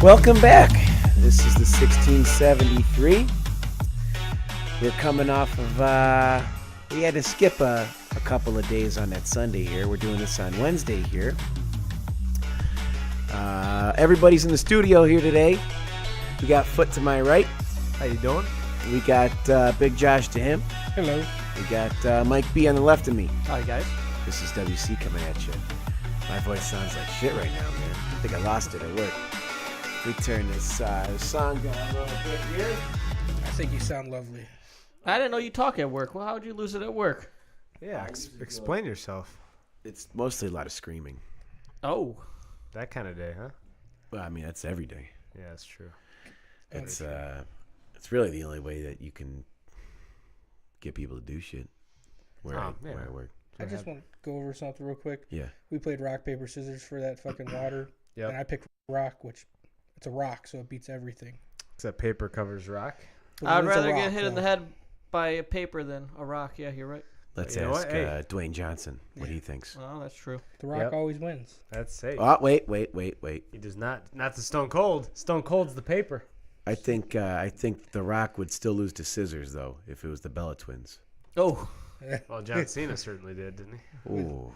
Welcome back. This is the 1673. We're coming off of, we had to skip a couple of days on that Sunday here. We're doing this on Wednesday here. Everybody's in the studio here today. We got Foot to my right. How you doing? We got Big Josh to him. Hello. We got Mike B on the left of me. Hi, guys. This is WC coming at you. My voice sounds like shit right now, man. I think I lost it at work. We turn this song down a little bit here. I think you sound lovely. I didn't know you talk at work. Well, how would you lose it at work? Yeah, explain yourself. It's mostly a lot of screaming. Oh. That kind of day, huh? Well, I mean, that's every day. Yeah, that's true. It's really the only way that you can get people to do shit where I work. I just want to go over something real quick. Yeah. We played rock, paper, scissors for that fucking water. Yep. And I picked rock, which it's a rock, so it beats everything. Except paper covers rock. But I'd it is a rather rock, get hit in the though. head by a paper than a rock. Yeah, you're right. Let's You know ask what? Hey. Dwayne Johnson what he thinks. Well, that's true. The rock Yep. always wins. That's safe. Oh, wait. He does not the Stone Cold. Stone Cold's the paper. I think The Rock would still lose to Scissors though if it was the Bella Twins. Oh. Well, John Cena certainly did, didn't he? Ooh,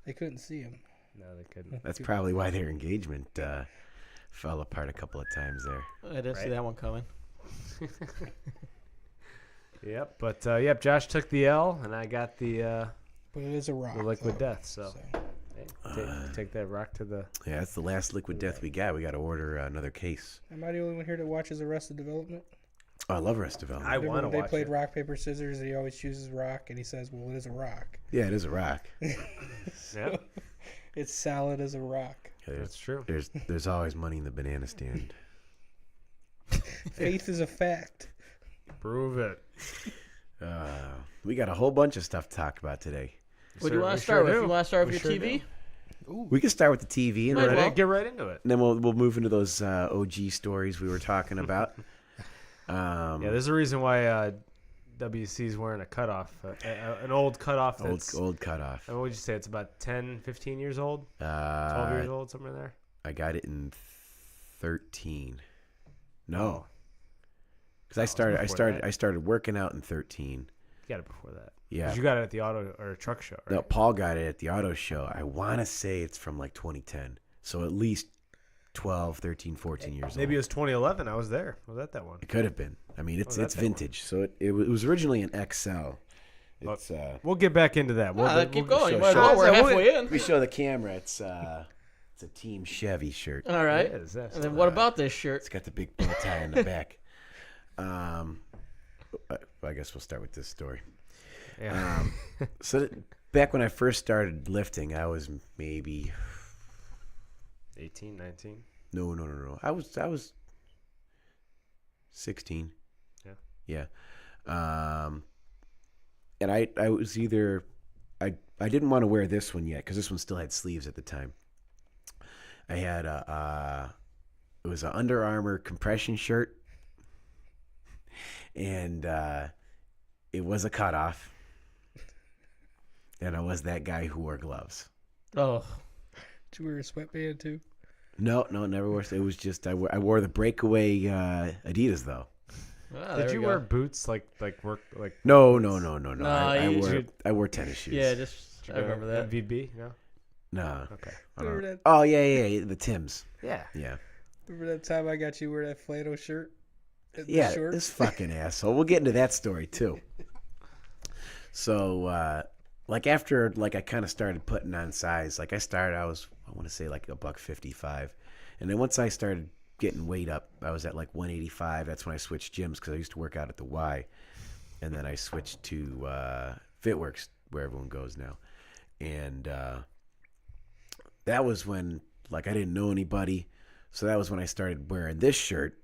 They couldn't see him. No, they couldn't. that's probably why their engagement fell apart a couple of times there. I didn't see Right. that one coming. Yep, but Josh took the L, and I got the But it is a rock. liquid though. death. So hey, take that rock to the. Yeah, that's the last liquid death we got. We got to order another case. Am I the only one here that watches Arrested Development? Oh, I love Arrested Development. I Remember want to when watch they played it. rock, paper, scissors, and he always chooses rock, and he says, well, it is a rock. Yeah, it is a rock. Yeah, It's solid as a rock. that's true. There's always money in the banana stand. Faith is a fact. Prove it. We got a whole bunch of stuff to talk about today. What do you want We to start sure with? do. You want to start We with sure your TV? We can start with the TV and Might as then, well. Get right into it. and then we'll move into those OG stories we were talking about. Yeah, there's a reason why WC's wearing a cutoff, an old cutoff. That's, old cutoff. what would you say? It's about 10, 15 years old? 12 years old, somewhere there? I got it in 13. No, because I started working out in 13. You got it before that. Yeah. 'Cause you got it at the auto or truck show, right? No, Paul got it at the auto show. I want to say it's from like 2010. So at least 12, 13, 14 years Maybe it old. was 2011. I was there. I was at that one. It could have been. I mean, it's that's that vintage. So it was originally an XL. It's We'll get back into that. Keep going. You show- might as show- well. We're we'll- halfway in. we show the camera. It's a Team Chevy shirt. All right. It is, that's And then what about this shirt? It's got the big bow tie in the back. I guess we'll start with this story. Yeah. So back when I first started lifting, I was maybe 18, 19. no. I was 16. Yeah. And I was either I didn't want to wear this one yet because this one still had sleeves at the time. I had it was an Under Armour compression shirt, and it was a cutoff. And I was that guy who wore gloves. Oh. Did you wear a sweatband, too? No, never wore. It was just I wore the breakaway Adidas though. Did you wear boots like work like? No. No, I wore tennis shoes. Yeah, I remember that. VB, no. No. Okay. Remember that, Oh yeah, the Tims. Yeah. Yeah. remember that time I got you wear that flannel shirt? And the Yeah, shorts? this fucking asshole. We'll get into that story too. So, after I kind of started putting on size. I want to say like $155, and then once I started getting weight up, I was at like 185. That's when I switched gyms because I used to work out at the Y, and then I switched to FitWorks where everyone goes now, and that was when I didn't know anybody, so that was when I started wearing this shirt.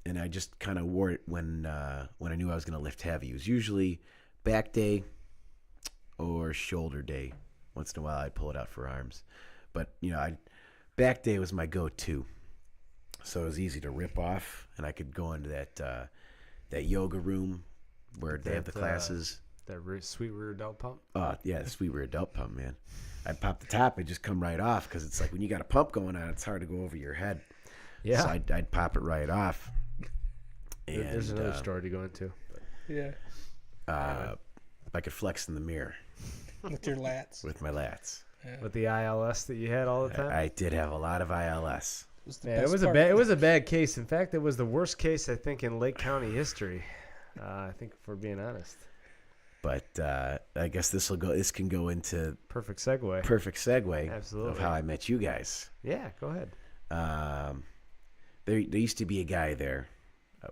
And I just kind of wore it when I knew I was going to lift heavy. It was usually back day or shoulder day. Once in a while, I'd pull it out for arms. But, back day was my go-to. So it was easy to rip off, and I could go into that yoga room where they have the classes. That sweet rear delt pump. Oh, yeah, the sweet rear delt pump, man. I'd pop the top, it'd just come right off because it's like when you got a pump going on, it's hard to go over your head. Yeah. So I'd pop it right off. And There's another story to go into. Yeah. I could flex in the mirror With your lats. with my lats. With the I.L.S. that you had all the time. I did have a lot of I.L.S. Was the Yeah, it best was a part. bad. It was a bad case. In fact, it was the worst case I think in Lake County history. I think, for being honest. But I guess this can go into Perfect segue. perfect segue Absolutely. of how I met you guys. Yeah, go ahead. There used to be a guy there.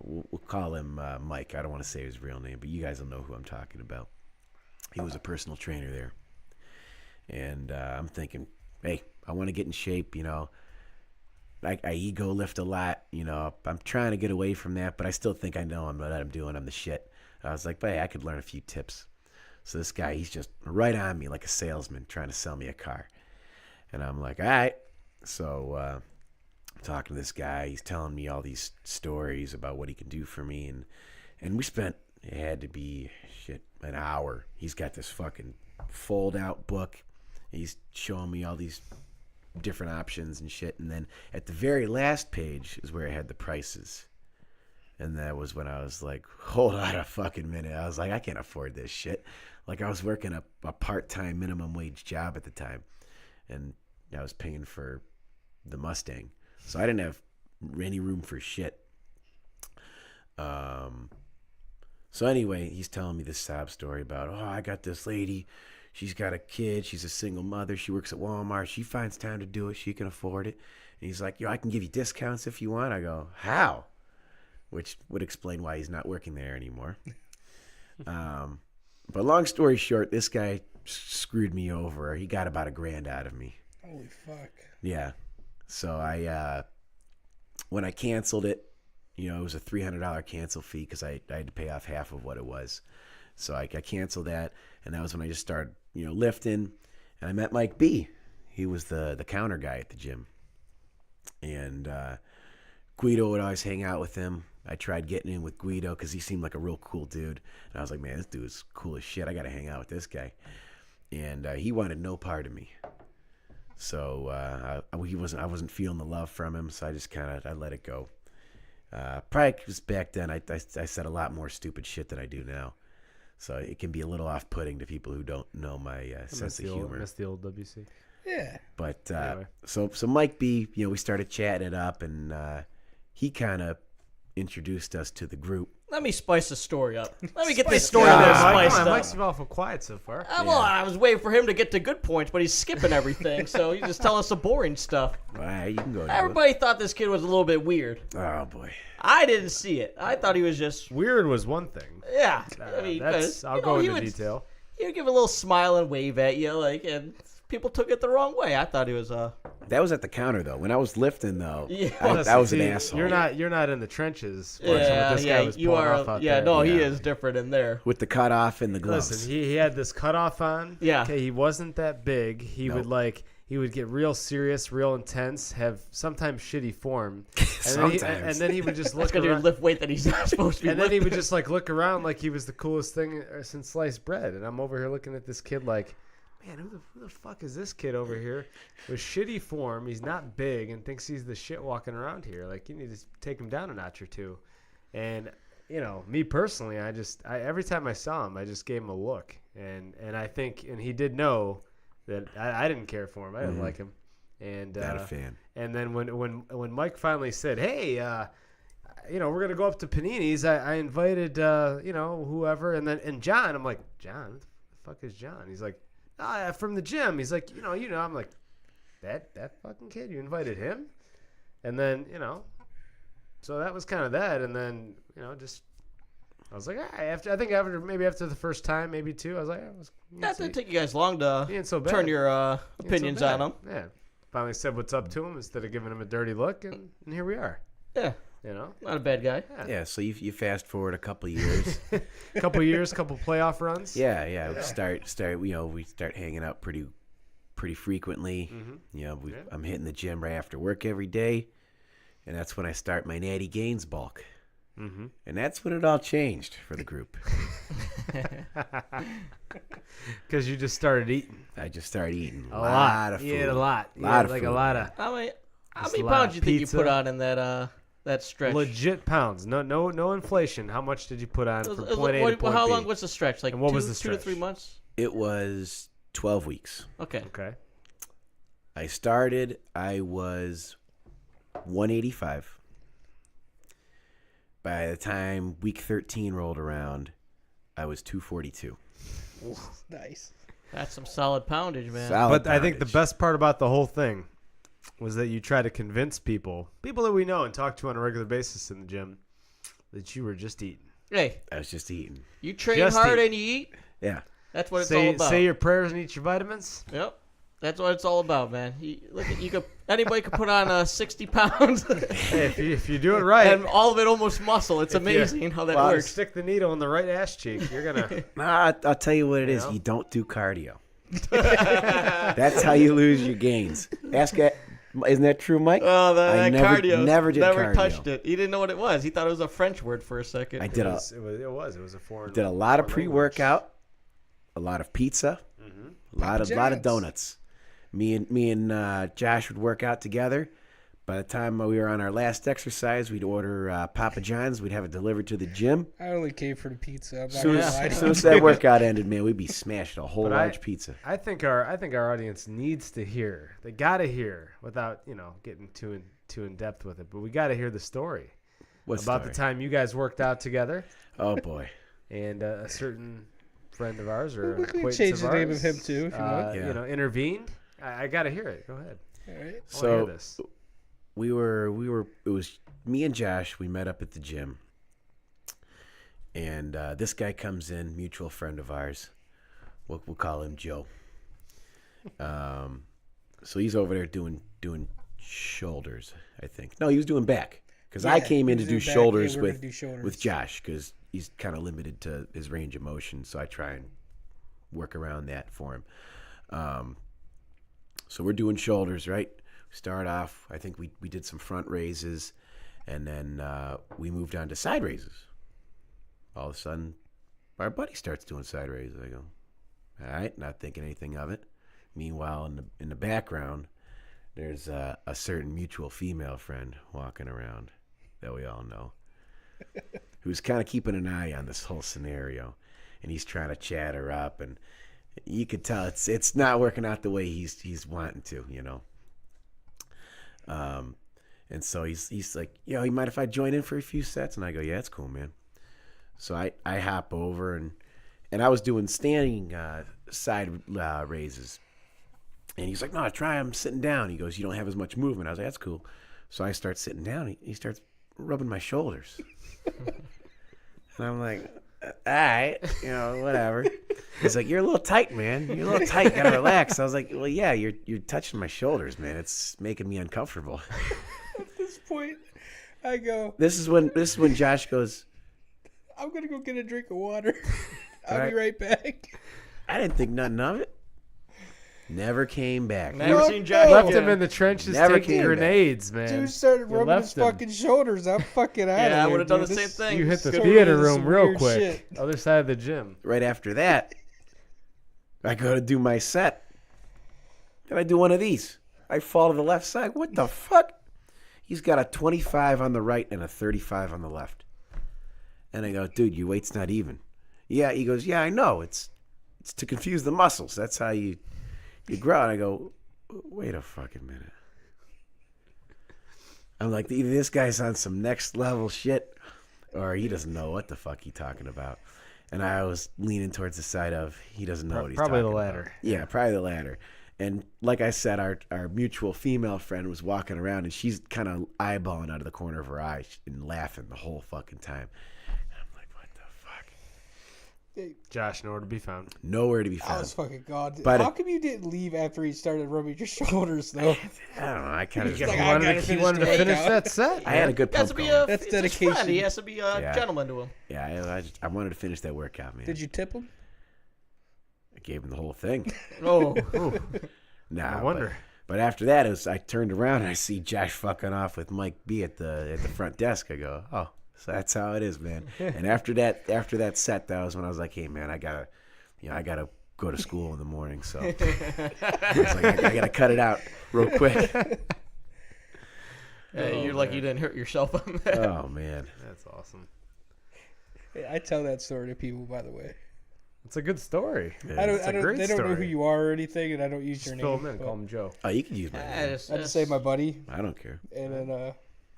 We'll call him Mike. I don't want to say his real name, but you guys will know who I'm talking about. He was a personal trainer there. And I'm thinking, hey, I want to get in shape, you know. I ego lift a lot, you know. I'm trying to get away from that, but I still think I know what I'm doing. I'm the shit. I was like, but hey, I could learn a few tips. So this guy, he's just right on me like a salesman trying to sell me a car. And I'm like, all right. So I'm talking to this guy. He's telling me all these stories about what he can do for me. And we spent, it had to be, an hour. He's got this fucking fold-out book. He's showing me all these different options and shit. And then at the very last page is where it had the prices. And that was when I was like, hold on a fucking minute. I was like, I can't afford this shit. Like, I was working a part-time minimum wage job at the time. And I was paying for the Mustang. So I didn't have any room for shit. So anyway, he's telling me this sob story about, I got this lady. She's got a kid. She's a single mother. She works at Walmart. She finds time to do it. She can afford it. And he's like, I can give you discounts if you want. I go, how? Which would explain why he's not working there anymore. But long story short, this guy screwed me over. He got about $1,000 out of me. Holy fuck. Yeah. So when I canceled it, it was a $300 cancel fee because I had to pay off half of what it was. So I canceled that, and that was when I just started, lifting. And I met Mike B. He was the counter guy at the gym. And Guido would always hang out with him. I tried getting in with Guido because he seemed like a real cool dude. And I was like, man, this dude's cool as shit. I got to hang out with this guy. And he wanted no part of me. So I wasn't feeling the love from him, so I just I let it go. Probably because back then I said a lot more stupid shit than I do now. So it can be a little off-putting to people who don't know my sense of humor. That's the old WC. Yeah. But Anyway. so Mike B, we started chatting it up, and he kind of introduced us to the group. Let me spice the story up. Let me get Spice this story it a up. little Come spiced Come on, up. Mike's been awful quiet so far. Well, I was waiting for him to get to good points, but he's skipping everything, so he's just telling us the boring stuff. All right, you can go. into Everybody thought this kid was a little bit weird. it. Oh boy. I didn't see it. I thought he was just, Weird was one thing. yeah. I'll go he into would, detail. He would give a little smile and wave at you, and people took it the wrong way. I thought he was That was at the counter though. When I was lifting though, Yeah. I was an See, asshole. You're not in the trenches watching what this guy was you pulling are. off out Yeah, there. no, he Yeah. is different in there. With the cutoff and the gloves. Listen, he had this cutoff on. Yeah. Okay, he wasn't that big. He Nope. would get real serious, real intense, have sometimes shitty form. Sometimes. And then he would just That's look gonna around. lift weight that he's not supposed to be. And then he would lifting. just look around like he was the coolest thing since sliced bread. And I'm over here looking at this kid like, man, who the fuck is this kid over here with shitty form? He's not big and thinks he's the shit walking around here. Like, you need to take him down a notch or two. And me personally, I every time I saw him, I just gave him a look. And I think, and he did know that I didn't care for him. I didn't like him. And Not a fan. And then when Mike finally said, "Hey, we're gonna go up to Panini's," I invited whoever, and John. I'm like, John, what the fuck is John? He's like, from the gym. He's like, I'm like, that fucking kid. You invited him, and then so that was kind of that, and then I was like, all right, after the first time, maybe two, I was like, That didn't take you guys long to he ain't so bad. turn your He ain't so opinions bad. on him. Yeah. Finally said what's up to him instead of giving him a dirty look, and here we are. Yeah, not a bad guy. Yeah, so you fast forward a couple of years. Couple years, couple playoff runs. Yeah. We start hanging out pretty frequently. Mm-hmm. I'm hitting the gym right after work every day, and that's when I start my Natty Gains bulk. Mm-hmm. And that's when it all changed for the group. Because you just started eating I just started eating a lot of food. You ate a lot. You Lot ate of like food, a lot man. of. I mean, How Just many a lot pounds of do you think pizza. you put on in that stretch? Legit pounds. No inflation. How much did you put on from point A to point How B? long was the stretch? Like And what two, was the 2 to 3 stretch? months? It was 12 weeks. Okay. Okay. I was 185. By the time week 13 rolled around, I was 242. Nice. That's some solid poundage, man. Solid But I think the poundage. best part about the whole thing was that you try to convince people that we know and talk to on a regular basis in the gym, that you were just eating. Hey, I was just eating. you train Just hard eat. and you eat. Yeah. That's what it's all about. Say your prayers and eat your vitamins. Yep. That's what it's all about, man. Anybody could put on 60 pounds, Hey, if you do it right, and all of it almost muscle. It's If you- amazing how that well, works. stick the needle in the right ass cheek. You're gonna. Nah, I'll tell you what it is. know? You don't do cardio. That's how you lose your gains. Isn't that true, Mike? Oh, I that never- cardio. never did cardio. touched it. He didn't know what it was. He thought it was a French word for a second. I did It was a foreign. a lot of foreign pre-workout, a lot of pizza, a lot of John's. donuts. Me and Josh would work out together. By the time we were on our last exercise, we'd order Papa John's. We'd have it delivered to the gym. I only came for the pizza. I'm not As soon gonna as, lie to as you. soon as that workout ended, man, we'd be smashing a whole But large pizza. I think our audience needs to hear. They gotta hear without getting too in depth with it. But we gotta hear the story What about story? the time you guys worked out together, Oh boy. and a certain friend of ours or We can acquaintance change of the name ours, of him too, if you want. Yeah. Intervened. I gotta hear it. Go ahead. All right. I wanna hear So this. we were. It was me and Josh. We met up at the gym, and this guy comes in, mutual friend of ours. We'll call him Joe. So he's over there doing shoulders, I think. No, he was doing back because I Yeah, um, came in he to was do doing back. shoulders Yeah, we're with gonna do shoulders. with Josh because he's kind of limited to his range of motion. So I try and work around that for him. So we're doing shoulders, right? Start off, I think we did some front raises, and then we moved on to side raises. All of a sudden, our buddy starts doing side raises. I go, all right, not thinking anything of it. Meanwhile, in the background, there's a certain mutual female friend walking around that we all know, who's kind of keeping an eye on this whole scenario, and he's trying to chat her up, and you could tell it's not working out the way he's wanting to, and so he's like, you mind if I join in for a few sets? And I go, yeah, it's cool, man. So I hop over and I was doing standing side raises, and he's like, no, try them sitting down. He goes, you don't have as much movement. I was like, that's cool. So I start sitting down. He starts rubbing my shoulders, and I'm like, all right, whatever. He's like, you're a little tight, man. You're a little tight. Gotta relax. I was like, well, yeah, you're touching my shoulders, man. It's making me uncomfortable. At this point, I go, This is when Josh goes, I'm going to go get a drink of water. I'll All be right. right back. I didn't think nothing of it. Never came back. Never No, seen Jack no. Left again. him in the trenches Never taking came back. grenades, man. Dude started You rubbing his left him. fucking shoulders. I'm fucking out of here. Yeah, I would have done the dude. same This- thing. You hit the Go theater into room some real weird quick. shit. Other side of the gym. Right after that, I go to do my set. Then I do one of these. I fall to the left side. What the fuck? He's got a 25 on the right and a 35 on the left. And I go, dude, your weight's not even. Yeah, he goes, yeah, I know. It's to confuse the muscles. That's how you grow. And I go, wait a fucking minute. I'm like, either this guy's on some next level shit or he doesn't know what the fuck he's talking about. And I was leaning towards the side of he doesn't know what he's Probably talking the about. latter. Yeah, probably the latter. And like I said, our mutual female friend was walking around and she's kind of eyeballing out of the corner of her eye and laughing the whole fucking time. And I'm like, what the fuck? Josh, nowhere to be found. Nowhere to be I found. was fucking gone. But How come you didn't leave after he started rubbing your shoulders, though? I don't know. I kind of He's like, He I wanted gotta to finish finish the workout. that set. I had a good He has pump to be going. That's it's his dedication. friend. He has to be a Yeah. gentleman to him. Yeah, I wanted to finish that workout, man. Did you tip him? I gave him the whole thing. Oh, Nah, I wonder. But after that, I turned around and I see Josh fucking off with Mike B at the front desk. I go, oh, so that's how it is, man. And after that set, that was when I was like, hey, man, I gotta go to school in the morning. So I was like, I gotta cut it out real quick. Hey, you're like you didn't hurt yourself on that. Oh man. That's awesome. Hey, I tell that story to people, by the way. It's a good story. Yeah. I It's a don't. great They don't know who story. you are or anything, and I don't use Just your fill name. him in. but Call him Joe. Oh, you can use my name. I just say my buddy, I don't care. and then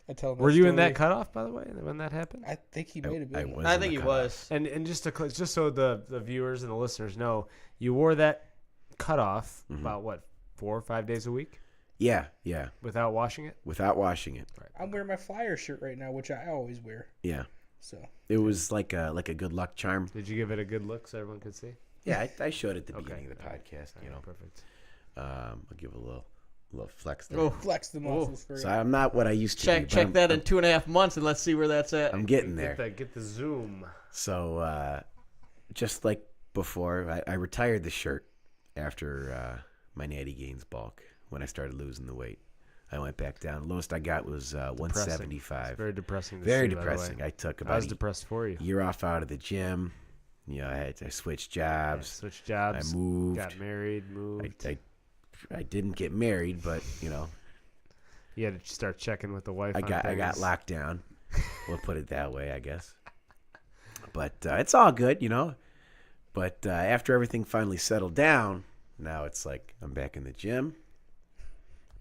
I tell him. Were that you in story. that cutoff, by the way, when that happened? I think he might have been. was I in think the he cutoff. was. And just so the viewers and the listeners know, you wore that cutoff Mhm. about what 4 or 5 days a week Yeah. without washing it. Without washing it. I'm wearing my Flyer shirt right now, which I always wear. Yeah. So It was like a good luck charm. Did you give it a good look so everyone could see? Yeah, I showed it at the Okay. beginning of the podcast. You know, Perfect. I'll give a little flex there. Oh, flex the muscles for So you. I'm not what I used to be. check but check I'm- that in 2.5 months, and let's see where that's at. I'm getting there. Get the zoom. So just like before, I retired the shirt after my Natty Gains bulk when I started losing the weight. I went back down. Lowest I got was 175. It's very depressing. To Very see, by the way. depressing. I took I about was a depressed for you. year off out of the gym. You know, I switched jobs. Switched jobs. I moved. Got married. Moved. I didn't get married, but you know, You had to start checking with the wife. I on got things. locked down. We'll put it that way, I guess. But it's all good, you know. But after everything finally settled down, now it's like I'm back in the gym,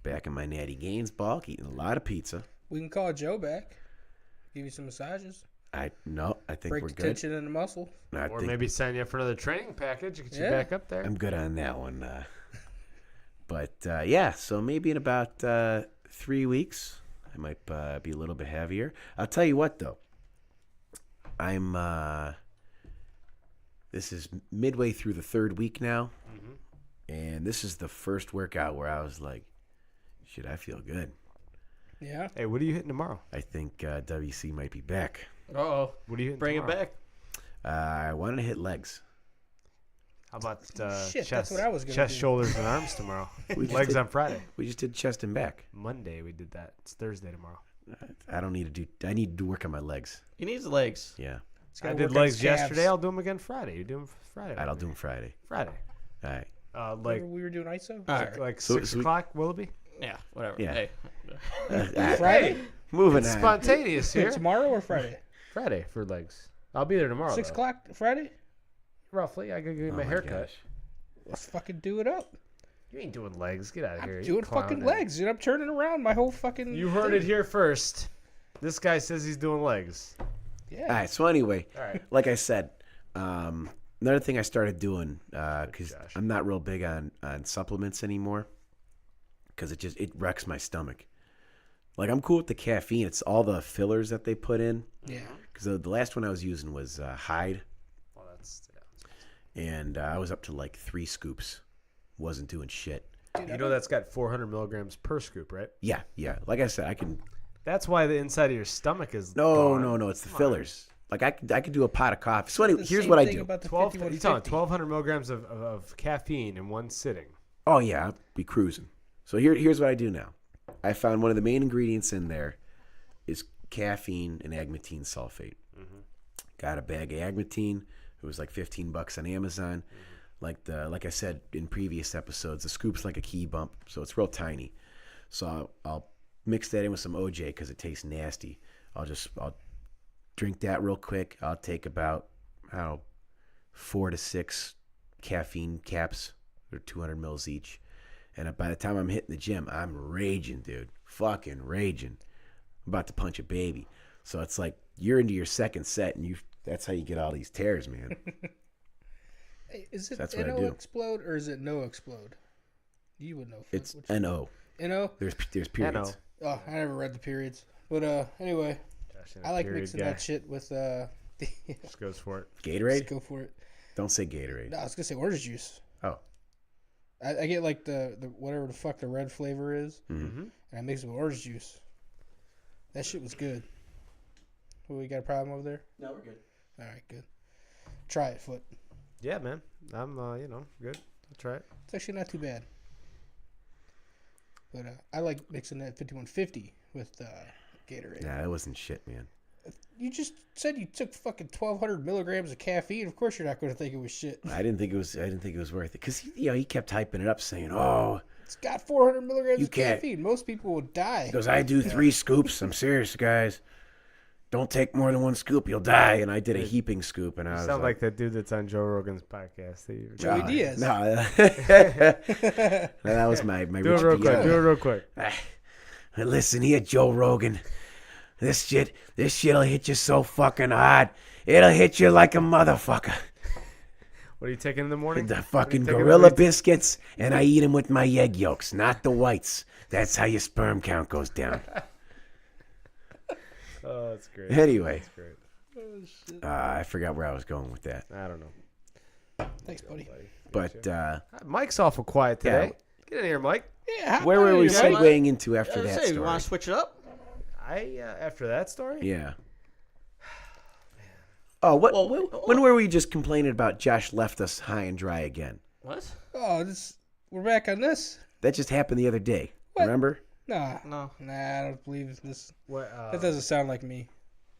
back in my Natty Gains bulk, eating a lot of pizza. We can call Joe back. Give you some massages. I think Break we're the good. tension in the muscle. I Or think maybe sign you up for another training package. Get you Yeah. back up there. I'm good on that one. But yeah, so maybe in about 3 weeks, I might be a little bit heavier. I'll tell you what, though. I'm. This is midway through the 3rd week now, and this is the first workout where I was like, "Shit, I feel good." Yeah. Hey, what are you hitting tomorrow? I think WC might be back. Uh-oh. What are you hitting Bring it tomorrow? back. I wanted to hit legs. How about Shit, chest? that's what I was gonna Chest, do. shoulders, and arms tomorrow. We just Legs did- on Friday. We just did chest and back. Monday we did that. It's Thursday tomorrow. I don't need to do. I need to work on my legs. He needs legs. Yeah, It's I gotta did work on legs his calves. yesterday. I'll do them again Friday. You do them Friday. I'll do them Friday. Friday. All right. Like Remember we were doing ISO? All Sorry. right. like So- 6 so we- o'clock. Will it be? Yeah, whatever. Yeah. Hey. Friday? Moving It's on. spontaneous here. Tomorrow or Friday? Friday for legs. I'll be there tomorrow. 6 though. o'clock Friday? Roughly. I gotta get Oh my haircut. gosh. Let's fucking do it up. You ain't doing legs. Get out of here. I'm you doing clown. fucking legs, dude. I'm turning around my whole fucking. You heard it here first. This guy says he's doing legs. Yeah. All right. So anyway, All right. like I said, another thing I started doing because Josh. I'm not real big on supplements anymore because it wrecks my stomach. Like I'm cool with the caffeine. It's all the fillers that they put in. Yeah. Because the last one I was using was Hyde, Well, that's and I was up to like 3 scoops. Wasn't doing shit. You know that's got 400 milligrams per scoop, right? Yeah. Like I said, I can. That's why the inside of your stomach is No. gone. It's the fillers. Like I could do a pot of coffee. So anyway, The here's same what I thing do. About the 12. 5150. You're talking 1,200 milligrams of caffeine in one sitting. Oh yeah, I'll be cruising. So here's what I do now. I found one of the main ingredients in there is caffeine and agmatine sulfate. Got a bag of agmatine. It was like $15 on Amazon. Like I said in previous episodes, the scoop's like a key bump, so it's real tiny. So I'll mix that in with some OJ because it tastes nasty. I'll drink that real quick. I'll take about 4 to 6 caffeine caps. They're 200 mils each. And by the time I'm hitting the gym, I'm raging, dude. Fucking raging. I'm about to punch a baby. So it's like you're into your second set, and that's how you get all these tears, man. Hey, is it That's what I NO do. explode or is it no explode? You would know. Phil. It's NO. NO. There's periods. Oh, I never read the periods. But anyway, Gosh, and a I like period mixing guy that shit with Just goes for it. Let's Gatorade? go for it. Don't say Gatorade. No, I was gonna say orange juice. Oh. I get like the whatever the fuck the red flavor is, Mm-hmm. and I mix it with orange juice. That shit was good. Well, we got a problem over there? No, we're good. All right, good. Try it, Foot. Yeah, man. I'm good. I'll try it. It's actually not too bad. But I like mixing that 5150 with Gatorade. Nah, that wasn't shit, man. You just said you took fucking 1,200 milligrams of caffeine. Of course, you're not going to think it was shit. I didn't think it was worth it because he kept hyping it up, saying, "Oh, It's got 400 milligrams You of can't. caffeine. Most people will die. He goes, I do 3 scoops. I'm serious, guys. Don't take more than 1 scoop, you'll die. And I did a heaping scoop, and I You was sound like that dude that's on Joe Rogan's podcast. Joey Diaz. No, that was my Do it Rich real Piano. quick. Do it real quick. Listen here, Joe Rogan. This shit'll hit you so fucking hard. It'll hit you like a motherfucker. What are you taking in the morning? The fucking taking gorilla every- biscuits, and I eat them with my egg yolks, not the whites. That's how your sperm count goes down. Oh, that's great. Anyway, That's great. I forgot where I was going with that. I don't know. Thanks, buddy. But Mike's awful quiet today. Yeah. Get in here, Mike. Yeah, where were we Yeah, segueing into after I was that gonna say, you story? want to switch it up? After that story? Yeah. Oh, what? Well, when were we just complaining about Josh left us high and dry again? What? Oh, we're back on this? That just happened the other day. What? Remember? Nah. No. Nah, I don't believe this. What? That doesn't sound like me.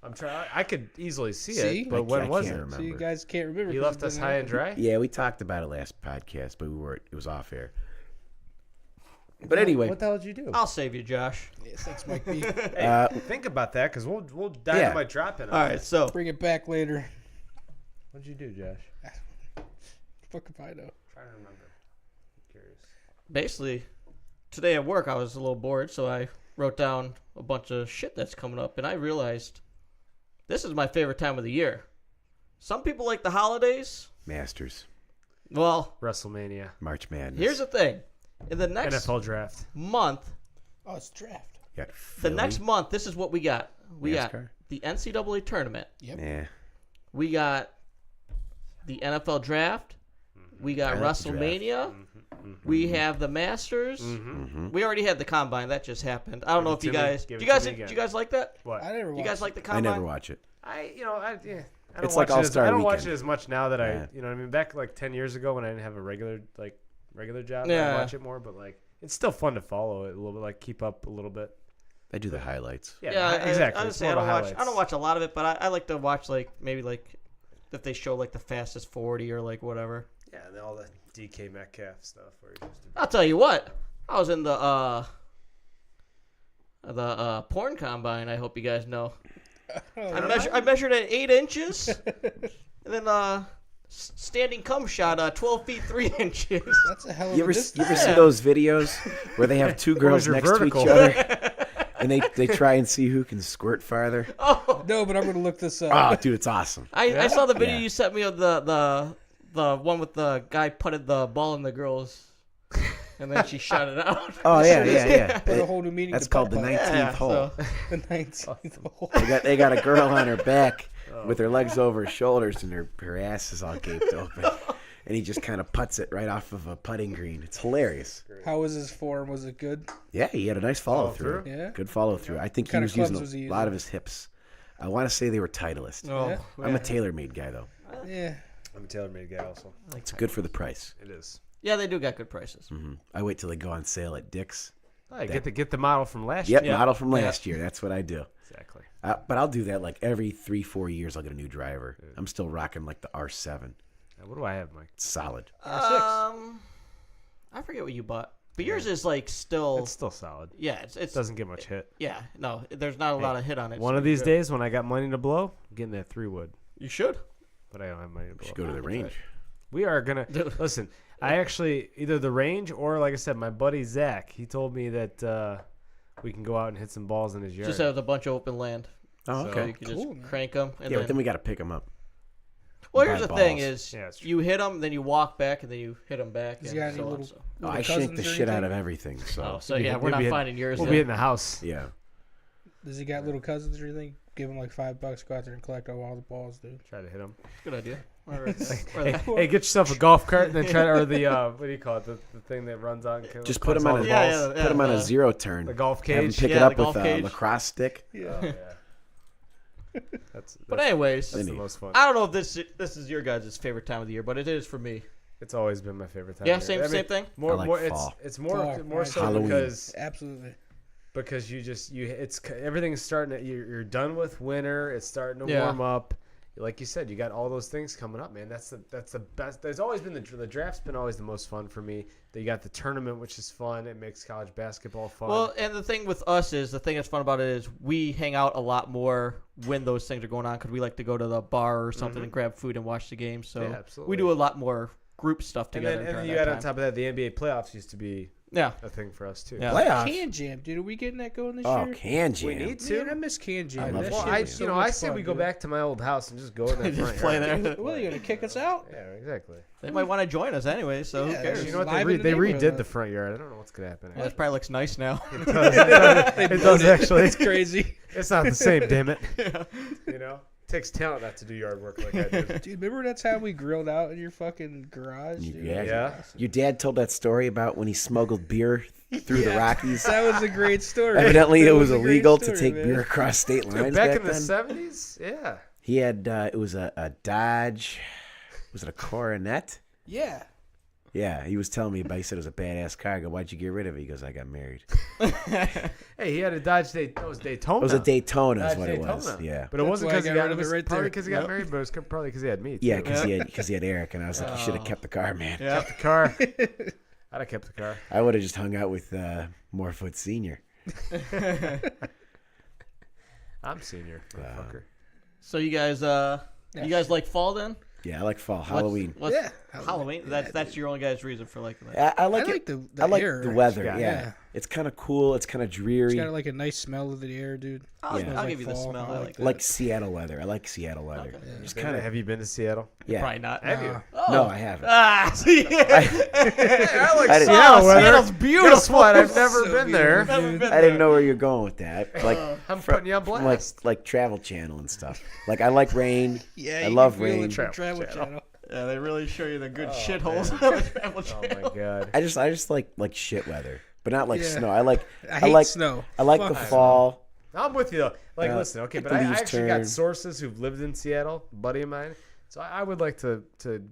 I'm trying. I could easily see See? it, but when I was can't it? remember. So you guys can't remember. You 'cause left it us didn't high and happen. dry. Yeah, we talked about it last podcast, but it was off air. But anyway, What the hell did you do? I'll save you, Josh. Yeah, thanks, Mike B. Hey, think about that, because we'll dive yeah. into my drop in. All right, so Bring it back later. What'd you do, Josh? Fuck if I know. Trying to remember. I'm curious. basically, today at work I was a little bored, so I wrote down a bunch of shit that's coming up, and I realized this is my favorite time of the year. Some people like the holidays. Masters, Well, WrestleMania. March Madness. here's the thing. In the next NFL draft. month, Oh, it's draft. You got the Philly. next month, this is what we got. We got NASCAR? the NCAA tournament. Yeah. We got the NFL draft. We got I like the WrestleMania. We have the Masters. We already had the combine. That just happened. I don't know if you to me. guys. Give Do it you guys? to me Do again. you guys like that? What? I never You watched guys like the I combine? never watch it. I don't It's watch like All-Star I don't watch it Weekend. as much now that Yeah. you know what I mean. Back like 10 years ago when I didn't have a regular job, Yeah. I watch it more. But like, it's still fun to follow it a little bit, like keep up a little bit. I do the highlights. Yeah, exactly. I It's say more I don't of a watch. I highlights. don't watch a lot of it, but I like to watch maybe if they show the fastest 40 or whatever. Yeah, and all the DK Metcalf stuff. Where he just I'll tell you what. I was in the porn combine. I hope you guys know. I measured at 8 inches, and then standing cum shot 12 feet 3 inches. That's a hell of You a ever distance. see those videos where they have two girls your next vertical? to each other and they try and see who can squirt farther? Oh, No, but I'm going to look this up. Oh, dude, it's awesome. I saw the video Yeah. you sent me of the one with the guy putted the ball in the girl's, and then she shot it out. Oh yeah. Put a whole new meaning That's to called the putt-putt. 19th Yeah, hole. so- The 19th hole. They got a girl on her back with her legs over her shoulders and her ass is all gaped open. And he just kind of putts it right off of a putting green. It's hilarious. How was his form? Was it good? Yeah, he had a nice follow through. Yeah. Good follow through. I think he What was kind of using clubs was he a lot of his hips. I want to say they were Titleist. Oh, Yeah. I'm a TaylorMade guy though. Yeah. I'm a TaylorMade guy also. It's good for the price. It is. yeah, they do got good prices. I wait till they go on sale at Dick's. Oh, you get the model from last Yep, year. model from last year. That's what I do. Exactly. But I'll do that every 3-4 years. I'll get a new driver. I'm still rocking the R7. Now, what do I have, Mike? It's solid. I forget what you bought, but yours is still. It's still solid. Yeah, it's It doesn't get much hit. yeah. No, there's not a lot of hit on it. One so of you're these good. days when I got money to blow, I'm getting that 3-wood. you should. But I don't have money to blow. Should go to the range. We are gonna listen. I actually either the range or, like I said, my buddy Zach. He told me that we can go out and hit some balls in his yard. Just have a bunch of open land. Oh, So okay. you can Cool, just man. crank them. And Yeah, but then then we got to pick them up. well, buy here's the thing: balls. is Yeah, that's true. you hit them, then you walk back, and then you hit them back. Has And he got any so on, little- so. Oh, I cousins shake the or shit out of anything? everything. So Oh, so yeah, we're We'll not be at- finding yours. We'll then. be in the house. yeah. Does he got little cousins or anything? Give him like $5. Go out there and collect all the balls, dude. Try to hit him. Good idea. All right. Hey, get yourself a golf cart and then try to, or the what do you call it? The thing that runs on. Just put them on a Yeah, put them on a zero turn. The golf Have them cage. pick Yeah, it the up golf with cage. a lacrosse stick. Oh, yeah. That's But anyways, the most fun. I don't know if this is your guys' favorite time of the year, but it is for me. It's always been my favorite time. Yeah, of year. same thing. More, I like more. fall. It's more Fall, more right. so Halloween. Absolutely. because everything's starting to, you're done with winter. It's starting to Yeah. warm up. like you said, you got all those things coming up, man. That's the best. There's always been the draft's been always the most fun for me. You got the tournament, which is fun. It makes college basketball fun. Well, and the thing with us is the thing that's fun about it is we hang out a lot more when those things are going on because we like to go to the bar or something and grab food and watch the game. So Yeah, absolutely. we do a lot more group stuff and together. then, and then during you that got time. on top of that, the NBA playoffs used to be Yeah. a thing for us too. Yeah. Playoffs. Can Jam, dude. Are we getting that going this Oh, year? can jam. We need to. Man, I miss Can Jam. I love That Well, shit I was so I much say fun, we go dude. back to my old house and just go in that Just front play yard. there. What are you gonna kick us out? Yeah, exactly. They might want to join us anyway, so Yeah, who cares? You know what? Live They in the redid neighborhood. the front yard. I don't know what's gonna happen. Yeah, it probably looks nice now. It does actually. It's crazy. It's not the same, damn it. You know, it takes talent not to do yard work like I do. Dude, remember that time we grilled out in your fucking garage? Dude? Yeah. Yeah. Your dad told that story about when he smuggled beer through the Yeah. Rockies. That was a great story. Evidently, That it was a great illegal to story, take man. beer across state lines Dude, back in the then. 70s? Yeah. He had it was a Dodge. Was it a Coronet? Yeah. Yeah, he was telling me about. He said it was a badass car. I go, why'd you get rid of it? He goes, I got married. Hey, he had a Dodge Daytona. It was Daytona. It was a Daytona, is Dodge what it was. Daytona. Yeah, But it wasn't why I because he got got rid of it right probably there. because he got married, but it was probably because he had me. Too. yeah, because he had Eric, and I was like, you should have kept the car, man. Yeah. The car. I'd have kept the car. I would have just hung out with Morefoot Senior. I'm senior, motherfucker. So you guys like fall then? Yeah, I like fall, Halloween. What's Yeah. Halloween? That's your only guys' reason for liking that. I I like like it. the I like air. the weather. Yeah. Yeah, it's kind of cool. It's kind of dreary. It's got like a nice smell of the air, dude. I'll, Yeah. I'll Smells give you the fall. smell. I I like like that. Like Seattle weather. I like Seattle weather. Okay. Just kind of. Have you been to Seattle? Yeah. Probably not. Have you? Oh. No, I haven't. Ah, see, I like I didn't- Seattle weather. Seattle's beautiful. Guess what? I've never So been there. beautiful. Never been I didn't there. know where you're going with that. Like I'm fr- putting you on from blast. like Travel Channel and stuff. Like I like rain. Yeah, I you love can feel rain. it from Travel Travel Channel. Channel. Yeah, they really show you the good shitholes man. of a travel Oh channel. my god. I just like shit weather, but not like Yeah. snow. I like I hate like snow. I like Fuck the snow. fall. I'm with you though. Like, Yeah. listen, okay, Get but the I leaves actually got turn. sources who've lived in Seattle, a buddy of mine. So I would like to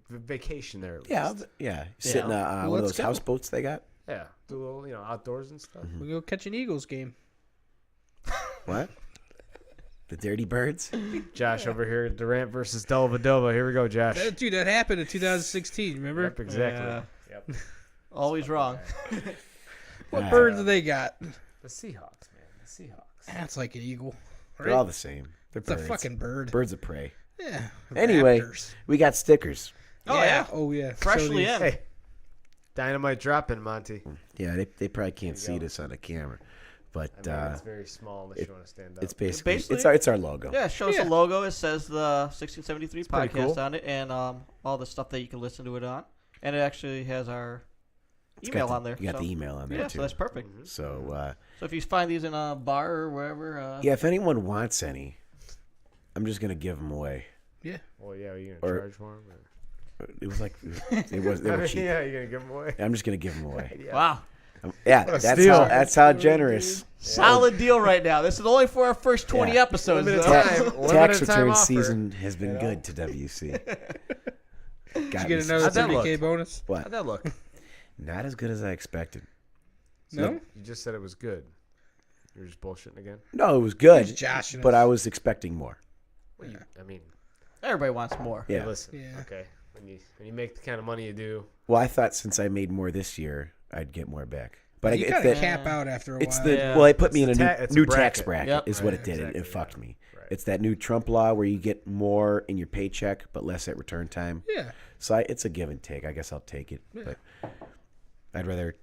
vacation there. At Yeah, least. yeah. Sit in one of let's those go. houseboats they got. Yeah, do a little, outdoors and stuff. We go catch an Eagles game. What? The Dirty Birds? Josh over here, Durant versus Dellavedova. Here we go, Josh. Dude, that happened in 2016. Remember? Yep, exactly. Yeah. Yep. Always wrong. What Yeah. bird do they got? The Seahawks, man. The Seahawks. That's like an eagle. They're all the same. They're It's a birds. fucking bird. Birds of prey. Yeah. Anyway, Raptors. we got stickers. Oh yeah. Oh yeah. Freshly So in. Hey, dynamite dropping, Monty. Yeah, they probably can't you see go. this on the camera, but I mean, it's very small unless you want to stand up. it's basically basically- it's our logo. Yeah, it shows Yeah. the logo. It says the 1673 pretty podcast cool. on it, and all the stuff that you can listen to it on. And it actually has our It's email got the, on there. You got so. the email on there Yeah, too. so that's perfect. So So if you find these in a bar or wherever, yeah, if anyone wants any, I'm just gonna give them away. Well, yeah, are you going Or- to charge for them? It was like they were cheap. Yeah, you're going to give them away. I'm just gonna give them away. Yeah. wow, Yeah, What a that's steal. that's how generous. solid deal right now. This is only for our first 20 Yeah. episodes. Limited though. time. Tax Limited time return offer. season has been good to WC. Did you Got get me another How'd that 30K look? bonus? what? How'd that look? Not as good as I expected. No. You just said it was good. You're just bullshitting again? No, it was good, He's joshing but us. I was expecting more. Well, I mean, Everybody wants more. Yeah. listen. Yeah. Okay. When you make the kind of money you do, Well, I thought since I made more this year, I'd get more back. But You it's gotta the cap out after a it's while. the Yeah. well, they put It's me in the a it's a new tax bracket. bracket Yep. is what Right, it did. exactly, It fucked yeah. me. Right. It's that new Trump law where you get more in your paycheck but less at return time. Yeah. So it's a give and take. I guess I'll take it, but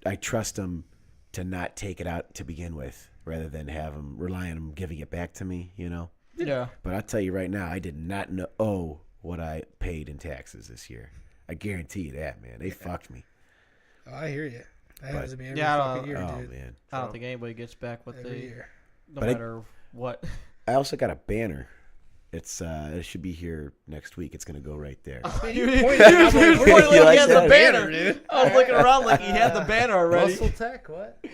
I trust them to not take it out to begin with, rather than have them rely on them giving it back to me. Yeah. But I'll tell you right now, I did not owe what I paid in taxes this year. I guarantee you that, man. They fucked me. Oh, I hear you. That happens to me every Yeah, fucking year, Oh dude. man. I don't think anybody gets back what Every they, year. no But matter what. I also got a banner. It should be here next week. It's gonna go right there. You pointed was at me. pointing like You like he had the that? banner. Dude. I was looking around like he had the banner already. Muscle Tech, what?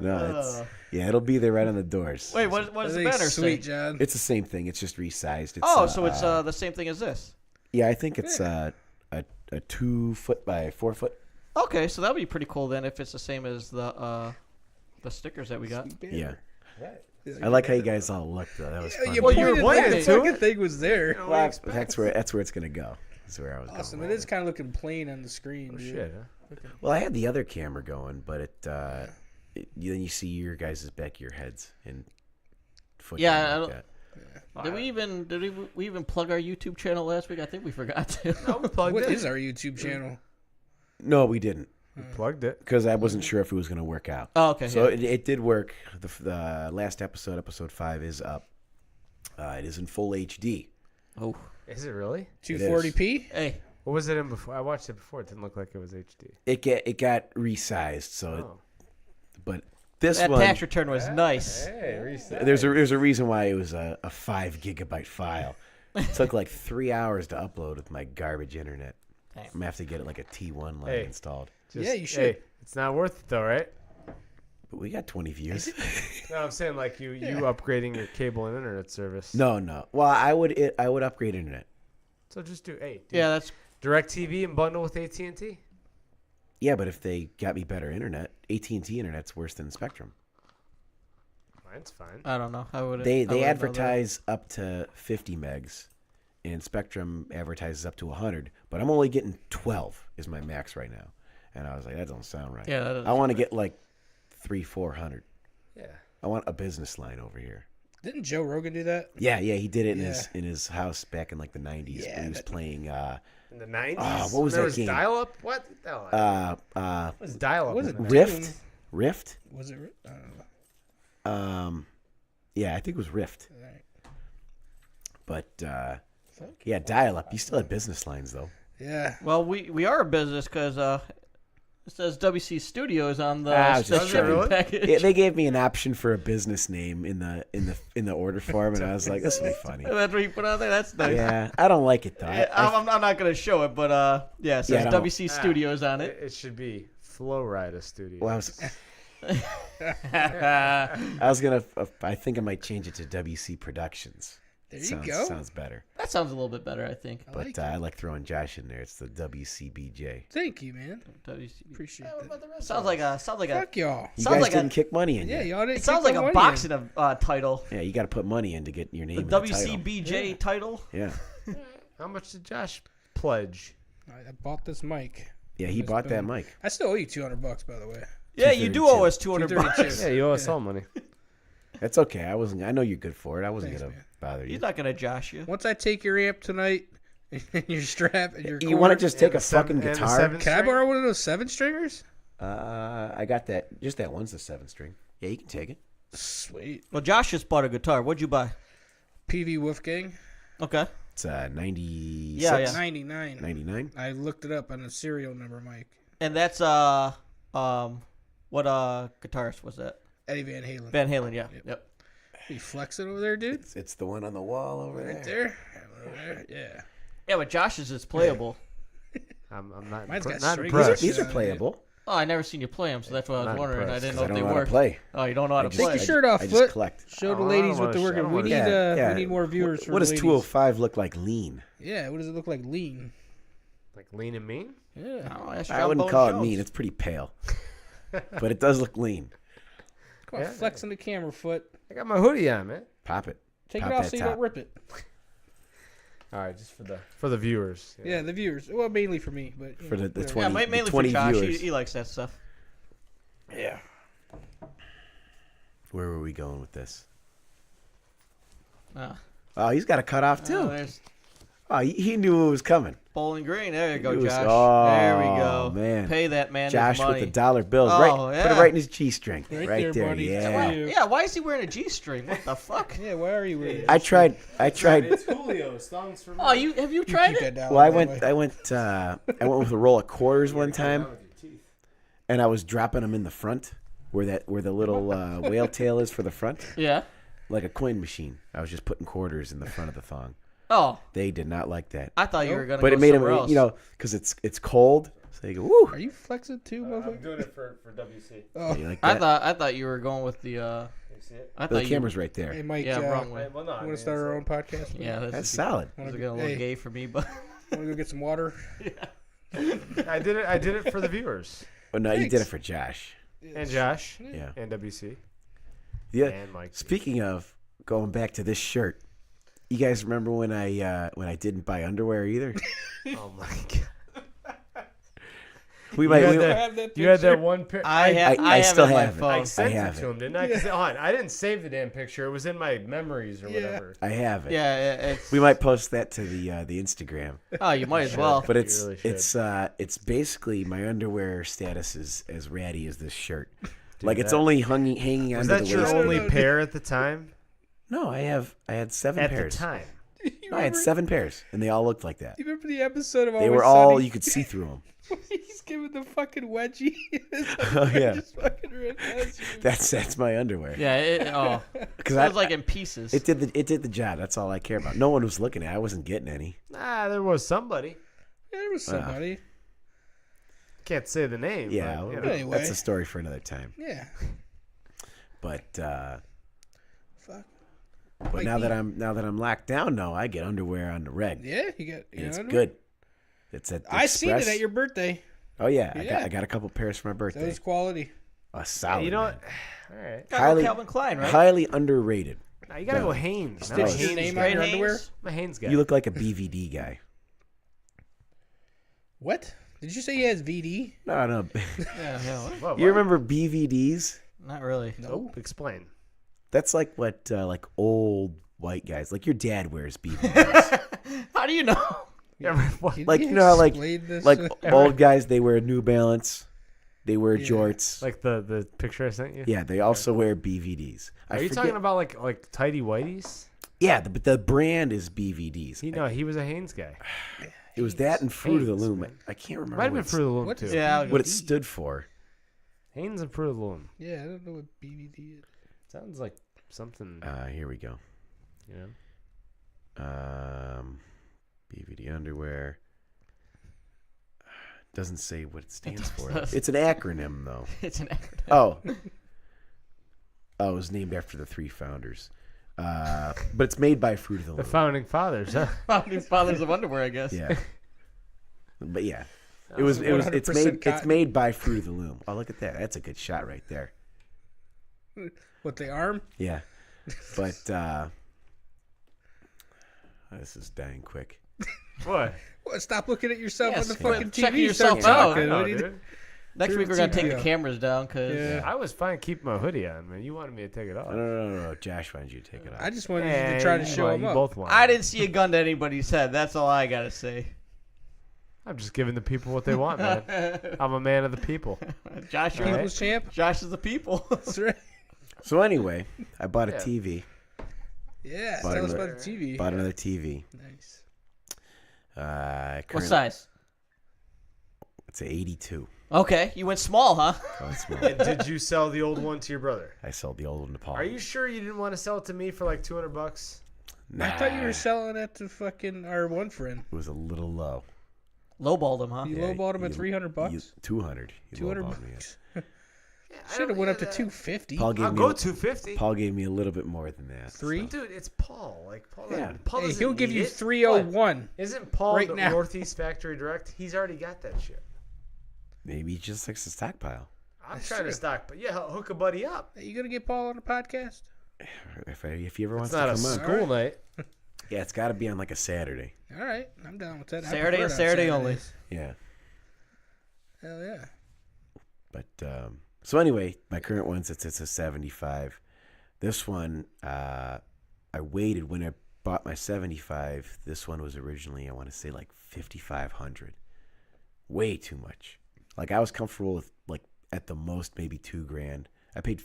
No, it'll be there right on the doors. Wait, what does the That's banner sweet, say? John. It's the same thing. It's just resized. It's, Oh, so it's the same thing as this. yeah. I think it's a 2 foot by 4 foot. Okay, so that'd be pretty cool then if it's the same as the stickers that we got. Sweet banner. Yeah. Right. I like how you guys all looked though. That was fun. You Well, you were pointed pointing like to the it. fucking thing was there. Well, that's where it's gonna go. That's where I was Awesome. going. It is kind of looking plain on the screen. Oh dude. shit, huh? Well, I had the other camera going, but then you see your guys' back of your heads and foot. Yeah, down I like don't- that. Did we even plug our YouTube channel last week? I think we forgot to. No, we plugged What it. is our YouTube channel? No, we didn't We plugged it. because I wasn't sure if it was gonna work out. Oh, okay. So yeah. it did work. The last episode 5, is up. It is in full HD. Oh, Is it really? 240p? hey, What was it in before? I watched it before. It didn't look like it was HD. It got resized. So, Oh. but this that one tax return was nice. Hey, reset. there's a reason why it was a 5 gigabyte file. It took like 3 hours to upload with my garbage internet. Damn. I'm gonna have to get it like a T1 line Hey. installed. Yeah, you should. Hey, it's not worth it though, right? But we got 20 views. No, I'm saying like you upgrading your cable and internet service. No. Well, I would upgrade internet. So just do Yeah, that's DirecTV and bundle with AT&T. Yeah, but if they got me better internet, AT&T internet's worse than Spectrum. Mine's fine. I don't know. I would. They advertise up to 50 megs, and Spectrum advertises up to 100. But I'm only getting 12 is my max right now, and I was like, that don't sound right. Yeah, that doesn't I want to get like 300-400. Yeah. I want a business line over here. Didn't Joe Rogan do that? Yeah, he did it in Yeah. his house back in like the 90s. Yeah, he was that- playing In the 90s? what was there that was game? dial-up? What? The hell? What was dial-up? Was in it the 90s? Rift. Rift. Was it? I don't know. Yeah, I think it was Rift. All right. But Fuck. yeah, dial up. You still had business lines though. Yeah. Well, we are a business because it says WC Studios on the, I was the just shipping kidding. package. Yeah, they gave me an option for a business name in the order form, and I was like, this will be funny. That's what you put on there. That's nice. Yeah, I don't like it though. Yeah, I'm not gonna show it, but yeah, it says Yeah, I don't- WC Studios on It, it. it should be Flow Rida Studio. Well, I was gonna. I think I might change it to WC Productions. There sounds, you go. Sounds better. That sounds a little bit better, I think. I But like I like throwing Josh in there. It's the WCBJ. Thank you, man. WC. Appreciate What that. about the rest? Sounds like a Fuck y'all. You Sounds guys like a- didn't kick money in Yeah, yet. y'all didn't. It sounds kick like my a money in. boxing title. Yeah, you got to put money in to get your name The in the title. WCBJ title. Yeah, How much did Josh pledge? I bought this mic. yeah. He Nice bought that boom. mic. I still owe you $200, by the way. Yeah, you do owe us 200 $232. bucks. Yeah, you owe us all money. That's okay. I wasn't. I know you're good for it. I wasn't Thanks, gonna man. bother you. He's not gonna josh you. Once I take your amp tonight, and your strap, and your You want to cord- just take And a the seven- fucking and the guitar? seven- Can I string? borrow one of those 7-stringers? I got that. Just that one's the 7-string. Yeah, you can take it. Sweet. Well, Josh just bought a guitar. What'd you buy? PV Wolfgang. Okay. It's 96. Yeah, yeah. 99. 99. I looked it up on the serial number, Mike. And that's what guitarist was that? Eddie Van Halen. Van Halen. Yeah. Yep. Yep. You flexing over there, dude? It's the one on the wall over Right there. there? Over there? Yeah. Yeah, but Josh's is playable. I'm not, Mine's got not strings. impressed. These are Yeah, playable. Oh, I never seen you play them, so that's why I was Not wondering. I impressed, didn't 'Cause know I if don't they know how to worked. play. Oh, you don't know how to I just- Take play. your shirt off, I Foot. just collect. Show the Oh, I ladies don't what wanna they're sh- I working. don't We wanna need sh- Yeah, we need more viewers. for What the does ladies. 205 look like lean? Yeah, what does it look like? Lean. Like lean and mean? Yeah. Oh, ask I John wouldn't Bone call it Jones. mean. It's pretty pale. But it does look lean. Come on, Yeah. flexing the camera, Foot. I got my hoodie on, man. Pop it. Take Pop it off that so you top. don't rip it. All right, just for the viewers. Yeah, the viewers. Well, mainly for me, but you For know, the whatever. 20 Yeah, mainly 20 for Josh. viewers. He likes that stuff. Yeah. Where were we going with this? Ah. Oh, he's got a cut off too. There's Oh, he knew it was coming. Bowling Green. There you go, He was- Josh. oh, there we go. man. Pay that man Josh his money. with the dollar bills. Oh, Right. Put yeah. it right in his G-string. Right Right there, there. buddy. Yeah. you. Yeah, why is he wearing a G-string? What the fuck? Yeah, why are you wearing it? I tried. Julio's thongs for me. Oh, have you You tried keep it? that down, Well, I by the way. went with a roll of quarters one time, and I was dropping them in the front where the little whale tail is for the front, Yeah. like a coin machine. I was just putting quarters in the front of the thong. Oh, They did not like that, I thought you were gonna. but go it made them, somewhere else. because it's cold. So you go, woo. Are you flexing too, motherfucker? doing it for WC. Oh, You like I that? thought you were going with the. You see it? I The thwant camera's right there. hey, Mike. Yeah, wrong way. Well, no, Want to start our own podcast? Yeah, That's solid. This is getting a little Hey. gay for me, but Want to go get some water? I did it for the viewers But no, you did Thanks. it for Josh. and Josh Yeah. and WC. Yeah. And Mike B. Speaking of going back to this shirt, you guys remember when I didn't buy underwear either? Oh my god. We You might. had We, that, you had that one pair. I I have still it on my have it. I phone. sent have it to it. him, didn't I? 'Cause, hold on, I didn't save the damn picture. It was in my memories or whatever. I have it. Yeah, it's. We might post that to the Instagram. Oh, you might as well. But You it's really should. it's basically my underwear status is as ratty as this shirt. like it's that- only hanging Was under that the your waist. only No, pair at the time? No, I had 7 At pairs. the time. You No, I had remember- 7 pairs, and they all looked like that. You remember the episode of They Always were all Sunny? you could see through them. He's giving the fucking wedgie. Oh, yeah. Just fucking ripped. That's my underwear. Yeah, Because it was like in pieces. it did the job. That's all I care about. No one was looking at it. I wasn't getting any. Nah, there was somebody. Yeah, there was somebody. Can't say the name. Yeah, but, you know. well, Anyway. that's a story for another time. Yeah. But Fuck. but now that I'm locked down, no, I get underwear on the reg. Yeah, you got. And You it's got good. It's at I seen it Express. at your birthday. Oh yeah, Yeah. I got a couple pairs for my That birthday. was quality. A solid. You know man. what? All right. Gotta go highly- Calvin Klein, right? Highly underrated. Now you gotta No. go Hanes. I'm Stitch a Stitch your Hanes name guy. on your Hanes? underwear. I'm a Hanes guy. You look like a BVD guy. What? Did you say he has VD? No. Yeah, what? What, You what? remember BVDs? Not really. Nope. Explain. That's like what like old white guys. Like your dad wears BVDs. How do you know? Yeah, what? Can Like, you you know, like- explain this? like old guys, they wear New Balance. They wear Yeah. jorts. Like the picture I sent you. Yeah, they also wear BVDs. Are you talking about like tidy whiteys? Yeah, but the brand is BVDs. He was a Hanes guy. It was that and Fruit of the Hanes, Loom. man. I can't remember Might have been what, Fruit of the Loom What too. is Yeah, what it stood for. Hanes and Fruit of the Loom. Yeah, I don't know what BVD is. Sounds like something. Here we go. You know. BVD underwear. Doesn't say what it stands for. does. It's an acronym though. It's an acronym. Oh. Oh, it was named after the 3 founders. But it's made by Fruit of the The Loom. founding fathers, huh? Founding fathers of underwear, I guess. Yeah. But yeah. It's 100% cotton. made by Fruit of the Loom. Oh, look at that. That's a good shot right there. What, the arm? Yeah. But this is dying quick. What? What, stop looking at yourself Yes, on the quit fucking TV. checking Start yourself out. talking. I know, What do you- dude. Next Turn week the we're gonna take TV the off. cameras down because Yeah. I was fine keeping my hoodie on, man. You wanted me to take it off. No. Josh wanted you to take it off. I just wanted you Hey, to try to you- show well, him you up. both wanted. I didn't see a gun to anybody's head. That's all I gotta say. I'm just giving the people what they want, man. I'm a man of the people. Josh, All right. People's champ. Josh is the people. That's right. So anyway, I bought a Yeah. TV. Yeah, Bought tell us another- about the TV. Bought another TV. Nice. What Current- size? It's an 82. Okay, you went small, huh? Oh, it's small. Did you sell the old one to your brother? I sold the old one to Paul. Are you sure you didn't want to sell it to me for like $200? Nah, I thought you were selling it to fucking our one friend. It was a little low. Lowballed him, huh? You Yeah, lowballed him at you- $300. 200. You 200 lowballed me, bucks. yeah. Should have went up to 250. Paul gave I'll me go a- 250. Paul gave me a little bit more than that. Three? so- Dude, it's Paul. Like Paul. Yeah. Paul Hey, doesn't he'll give need you it. 301. What? Isn't Paul right the now. Northeast Factory Direct? He's already got that shit. Maybe he just likes to stockpile. I'm That's trying true. to stock, but yeah, hook a buddy up. Are you gonna get Paul on the podcast? If he ever wants It's not to a come on. school All night. Yeah, it's got to be on like a Saturday. All right, I'm down with that. I Saturday prefer and it on Saturday only. Saturdays. Yeah. Hell yeah. But so anyway, my current one's it's a 75. This one, I waited when I bought my 75. This one was originally, I want to say, like 5,500. Way too much. Like I was comfortable with like at the most maybe $2,000. I paid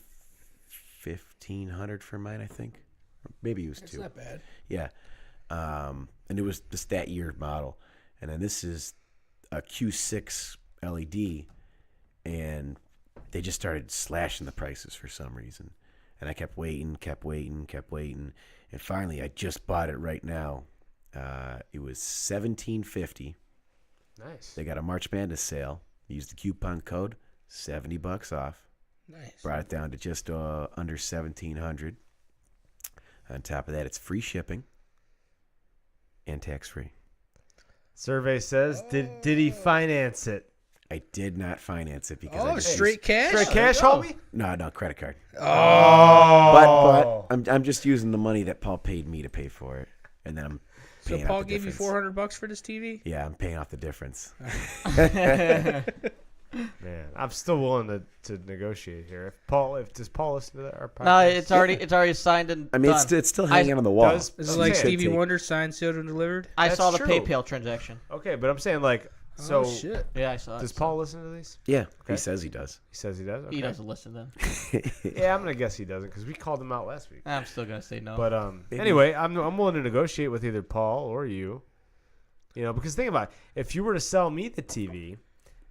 1,500 for mine, I think. Or maybe it was It's two. not bad. Yeah. And it was just that year model. And then this is a Q6 LED. And they just started slashing the prices for some reason. And I kept waiting. And finally, I just bought it right now. It was $1,750. Nice. They got a March Madness sale. Used the coupon code, $70 off. Nice. Brought it down to just under $1,700. On top of that, it's free shipping and tax free. Survey says, did he finance it? I did not finance it because Oh, I just straight cash? Straight cash, go. homie? no credit card. Oh. But I'm just using the money that Paul paid me to pay for it, and then I'm So paying Paul off the gave you difference. $400 for this TV? Yeah, I'm paying off the difference. Man, I'm still willing to negotiate here. Does Paul listen to our podcast? No, it's already signed and I mean, done. it's still hanging on the wall. Does- Is it I'm like saying- Stevie Wonder, signed, sealed, and delivered? I That's saw the true. PayPal transaction. Okay, but I'm saying like, so Oh, shit. Yeah, I saw it. does Paul listen to these? Yeah, Okay. he says he does. He says he does. Okay. He doesn't listen then. Yeah, I'm gonna guess he doesn't because we called him out last week. I'm still gonna say no. But anyway, I'm willing to negotiate with either Paul or you. You know, because think about it. If you were to sell me the TV,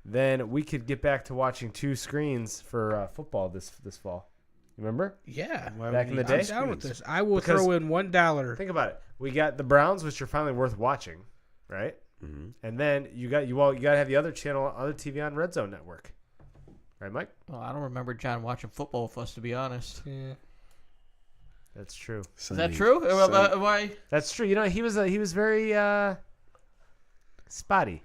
then we could get back to watching 2 screens for football this fall. Remember? Yeah. Back in the day? I'm down with this. I will Because- throw in $1. Think about it. We got the Browns, which are finally worth watching, right? Mhm. And then you got to have the other channel, other TV on Red Zone Network, right, Mike? Well, I don't remember John watching football with us, to be honest. Yeah. That's true. Is that true? Why? That's true. You know, he was very spotty.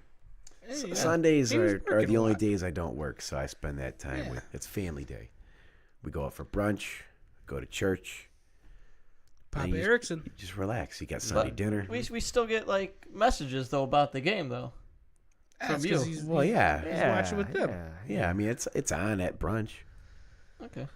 Hey, yeah. Sundays He was are working the a only lot. days I don't work, so I spend that time Yeah. with. It's family day. We go out for brunch, go to church, Papa you- Erickson. you just relax. You got Sunday dinner. We still get like messages though about the game though. That's you. 'cause he's Yeah. watching with them. Yeah, I mean it's on at brunch, Okay.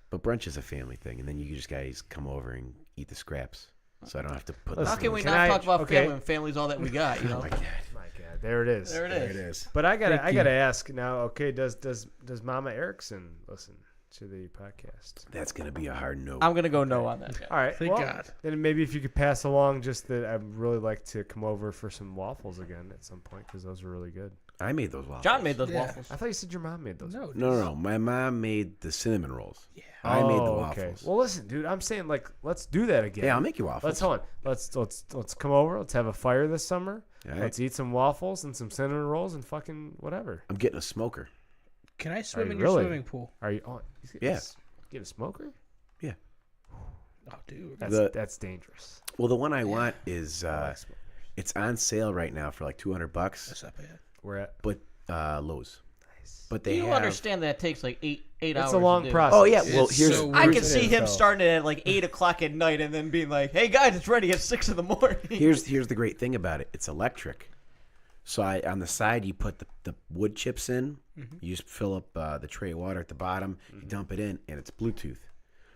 but brunch is a family thing, and then you just guys come over and eat the scraps, so I don't have to put. Listen, How can we Can not I- talk about okay. family when family's all that we got? You know. Oh my god! My God, there it is. There it There is. it is. But I gotta Thank you. ask now. Okay, does Mama Erickson listen to the podcast? That's gonna be a hard no. I'm gonna go no on that. Guy. All right. Thank well, God. Then maybe if you could pass along just that I'd really like to come over for some waffles again at some point because those were really good. I made those waffles. John made those Yeah. waffles. I thought you said your mom made those. No, No. My mom made the cinnamon rolls. Yeah. I made the Oh, waffles. Well, listen, dude. I'm saying like let's do that again. Yeah, I'll make you waffles. Let's hold on. Let's come over. Let's have a fire this summer. All right. Let's eat some waffles and some cinnamon rolls and fucking whatever. I'm getting a smoker. Can I swim you in your really? swimming pool? Are you on? Yeah. Get a smoker? Oh, dude. That's dangerous. Well, the one I want is I like smokers. it's on sale right now for like $200, That's not bad. We're at. but Lowe's. Nice. But they You have. understand that it takes like eight hours. It's a long to do. process. Oh yeah. Well, It's here's so I It can is, see him though. starting at like 8:00 at night and then being like, "Hey guys, it's ready at 6 in the morning." here's the great thing about it. It's electric. So on the side you put the wood chips in. Mm-hmm. You just fill up the tray of water at the bottom. You dump it in, and it's Bluetooth.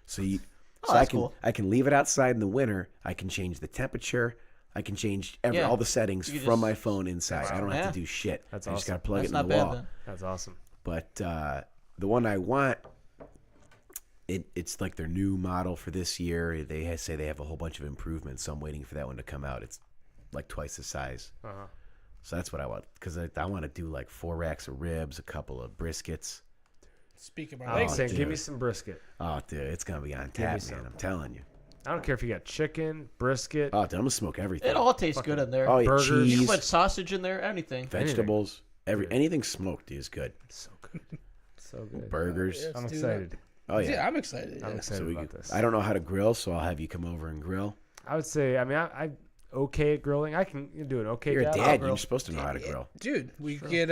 So you. So that's I can cool. I can leave it outside in the winter. I can change the temperature. I can change Yeah. all the settings You from just- my phone inside. I don't have Yeah. to do shit. That's I just awesome. gotta plug That's it not in the bad wall. then. That's awesome. But the one I want, it's like their new model for this year. They say they have a whole bunch of improvements, so I'm waiting for that one to come out. It's like twice the size. Uh-huh. So that's what I want, because I want to do like 4 racks of ribs, a couple of briskets. Speaking of I'm my legs, saying, dude. give me some brisket. Oh, dude, it's gonna be on me tap, some. man. I'm telling you. I don't care if you got chicken, brisket, Oh, dude, I'm gonna smoke everything. It all tastes good in there. Oh, yeah, burgers. You can cheese, put sausage in there, anything. vegetables, Dude. anything smoked dude, is good. so good, so good. Burgers. Yeah. I'm Let's do excited. Oh Yeah, yeah. I'm excited. I'm yeah. excited So about this. I don't know how to grill, so I'll have you come over and grill. I would say, I mean, I'm okay at grilling. I can do an okay You're a job. dad. grill. You're supposed to know how to grill. Dude, we get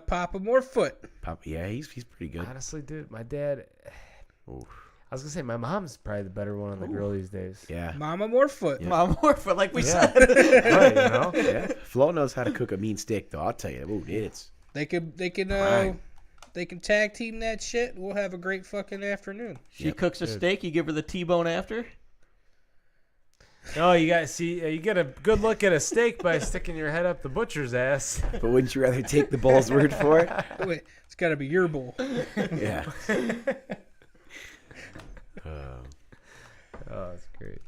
Papa Morefoot. Papa, yeah, he's pretty good. Honestly, dude, my dad. Oof. I was gonna say my mom's probably the better one on the grill these days. Yeah. Mama Morefoot. Yeah. Mom, for like we Yeah. said. Right, you know. Yeah, Flo knows how to cook a mean steak, though. I'll tell you, ooh, it's They can Prime. they can tag team that shit. We'll have a great fucking afternoon. She cooks a steak. You give her the T-bone after. No, you got see, you get a good look at a steak by sticking your head up the butcher's ass. But wouldn't you rather take the bull's word for it? Wait, it's got to be your bowl. Yeah. Oh, that's great.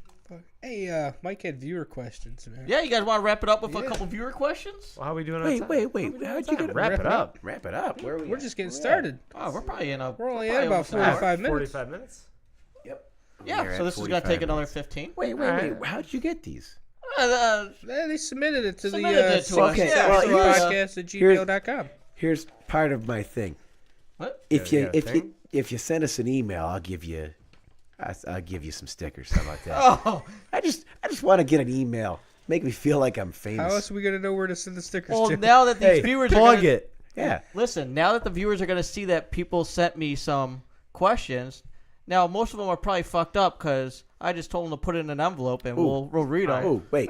Hey, Mike had viewer questions, man. Yeah, you guys want to wrap it up with a couple viewer questions? Well, how are we doing? on time? Wait. How'd you get Wrap it up. Wrap it up. Where are we? We're just getting started. Oh, we're probably in a. We're only probably at about almost an hour. 45 minutes. 45 minutes. Yep. Yeah, We're so at this is gonna 45 take another minutes. 15. Wait. How'd you get these? They submitted it to Submitted the it to us. Okay, Yeah, well, so, here's- podcast at gmail.com. Here's part of my thing. What? If Yeah, you you got a thing? if you send us an email, I'll give you some stickers. How about that? Oh, I just want to get an email. Make me feel like I'm How famous. else are we going to know where to send the stickers well, to? now that these Hey, viewers plug are gonna, it. Yeah. Listen, now that the viewers are going to see that people sent me some questions, now most of them are probably fucked up because I just told them to put it in an envelope and we'll read them. Oh, wait.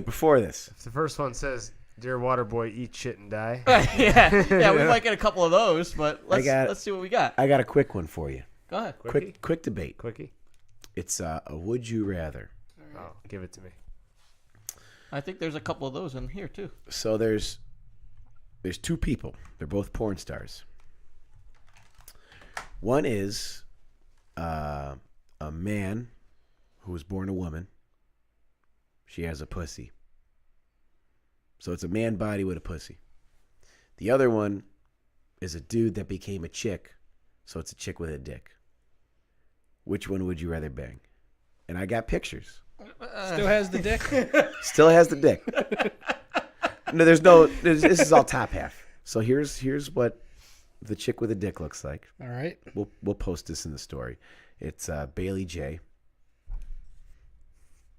Before this. If the first one says, "Dear Waterboy, eat shit and die." yeah, we might get a couple of those, but let's see what we got. I got a quick one for you. Go ahead. Quick debate. Quickie. It's a would you rather. Oh, give it to me. I think there's a couple of those in here too. So there's two people. They're both porn stars. One is a man who was born a woman. She has a pussy. So it's a man body with a pussy. The other one is a dude that became a chick. So it's a chick with a dick. Which one would you rather bang? And I got pictures. Still has the dick. Still has the dick. No, this is all top half. So here's what the chick with a dick looks like. All right. We'll post this in the story. It's Bailey J.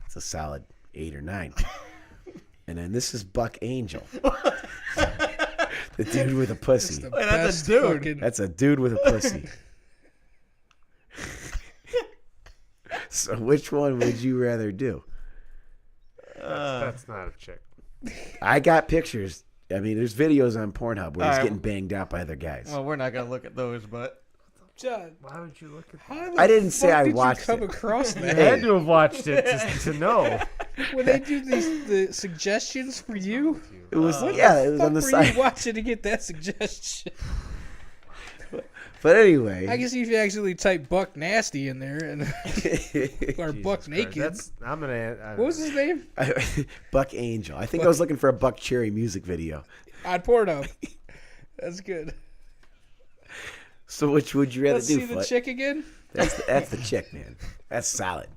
It's a solid 8 or 9. And then this is Buck Angel. The dude with a pussy. The Wait, that's best a dude. fucking- That's a dude with a pussy. So which one would you rather do? That's not a chick. I got pictures. I mean, there's videos on Pornhub where he's All right. getting banged out by other guys. Well, we're not gonna look at those, but John, Why would you look at how that? the I didn't say fuck I did you watched come it. across You that? had to have watched it to know. When they do the suggestions for you, It was what it the was fuck on the were side. you watching to get that suggestion? But anyway, I can see if you actually type Buck Nasty in there and or Jesus Buck Christ. Naked. I'm gonna. What was his name? Buck Angel. I think I was looking for a Buck Cherry music video. On Pornhub. That's good. So which would you rather Let's do? see the Foot? chick again. That's the chick, man. That's solid.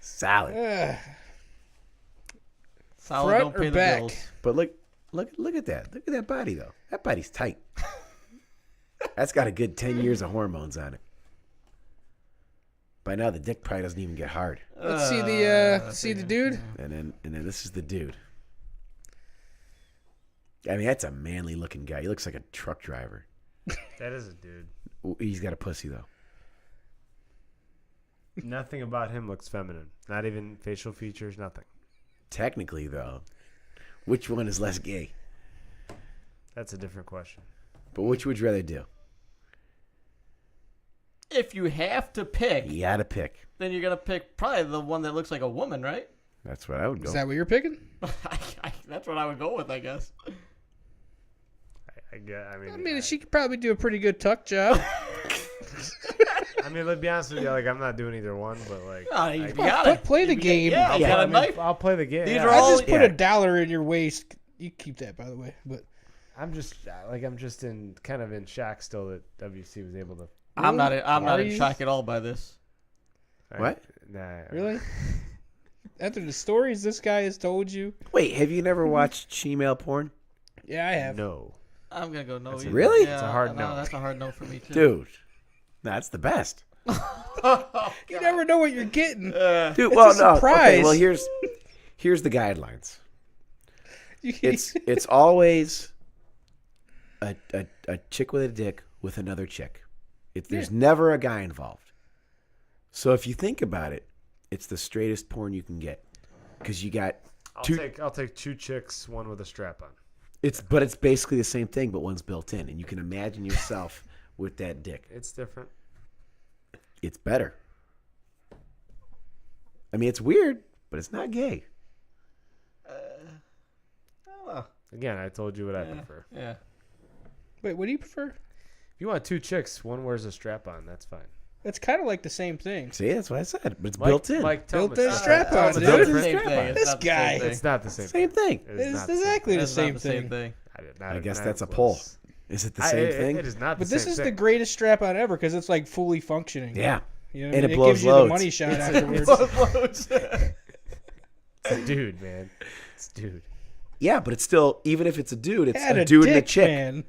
Solid. solid Front don't pay or the back? bills. But look at that. Look at that body though. That body's tight. That's got a good 10 years of hormones on it. By now the dick probably doesn't even get hard. Let's see the dude. And then this is the dude. I mean, that's a manly looking guy. He looks like a truck driver. That is a dude. He's got a pussy though. Nothing about him looks feminine. Not even facial features. Nothing. Technically though, which one is less gay? That's a different question. But which would you rather do? If you have to pick, You gotta pick. then you're gonna pick probably the one that looks like a woman, right? That's what I would go. Is that what you're picking? That's what I would go with, I guess. I I mean, she could probably do a pretty good tuck job. I mean, let's be honest with you. Like, I'm not doing either one, but like, Oh, you I- gotta play the game. Yeah, you Yeah. got a I mean, knife. I'll play the game. These yeah. are I all- just put yeah. $1 in your waist. You keep that, by the way. But I'm just in kind of in shock still that WC was able to. I'm not Are in you? shock at all by this. What? Nah. really, after the stories this guy has told you, Wait, have you never watched female porn? yeah, I have. No. I'm gonna go no. That's a- either. Really? Yeah, It's a hard no. no. That's a hard no for me too. Dude. That's the best. You never know what you're getting. Dude, It's well a no. Okay, surprise. well here's the guidelines. You- It's always a chick with a dick with another chick. There's never a guy involved. So if you think about it, it's the straightest porn you can get. Because you got I'll take 2 chicks, one with a strap on. but it's basically the same thing, but one's built in, and you can imagine yourself with that dick. It's different. It's better. I mean, it's weird, but it's not gay. Again, I told you what I prefer. Yeah. Wait, what do you prefer? If you want 2 chicks, one wears a strap on. That's fine. That's kind of like the same thing. See, that's what I said, but it's Mike, built in. Mike, tell Built me in something. strap on, It's dude. not the Built-in same strap thing. on. It's This not the same guy. thing. It's not the same. Same thing. It is It's not the exactly same. the It's same not the same thing. thing. I guess Not that's a even poll. close. Is it the same thing? It is not. But the this same is the thing. greatest strap on ever because it's like fully functioning. Yeah. You know And what I mean? it blows gives you loads. the money shot afterwards. It's a dude, man. It's a dude. Yeah, but it's still, even if it's a dude, it's Had a dude and a dick, chick. man.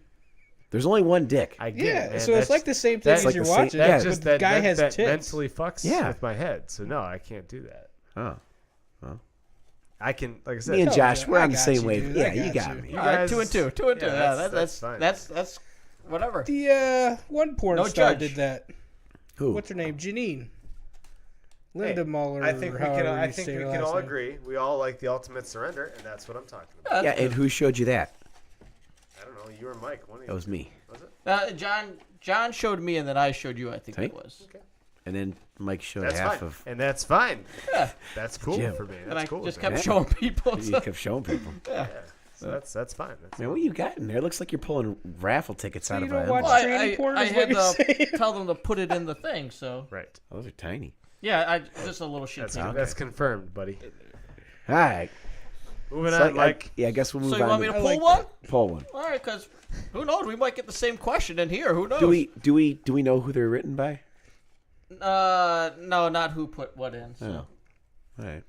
There's only one dick. I get Yeah, it, man. so it's like the same thing that's as like you're the same- watching. yeah. That's but just the that, guy that, has that tits. mentally fucks Yeah. with my head. So no, I can't do that. Oh. Well. I can, like I said, Me and Told Josh, you, we're I on the got same you, wave. dude. Yeah, I you got got you. me. You All right, guys- 2 and 2, 2 and 2. yeah, Yeah, that's fine. that's whatever. The one porn No star judge. did that. Who? What's her name? Janine. Linda Muller. I think we can. however I you think say we her can last all name. agree. We all like the ultimate surrender, and that's what I'm talking about. Yeah, and who showed you that? I don't know. You or Mike. One of you. That was me. Was it? John showed me, and then I showed you. I think See? it was. And then Mike showed That's half fine. of. And that's fine. Yeah. That's cool Jim. for me. And That's I cool. just with me. kept Yeah. showing people. You So. kept showing people. Yeah. So that's fine. That's Man, what you got in there? Looks like you're pulling raffle tickets out you of don't a. watch envelope. tranny porn I is had what you're to saying? tell them to put it in the thing. So right. Those are tiny. yeah, I just a little shit. That's thing. that's confirmed, buddy. All right. Moving So on, Mike. I guess we'll move So you on. want me to I pull like one? pull one? All right, because who knows? We might get the same question in here. Who knows? Do we know who they're written by? No, not who put what in. So. Oh. All right.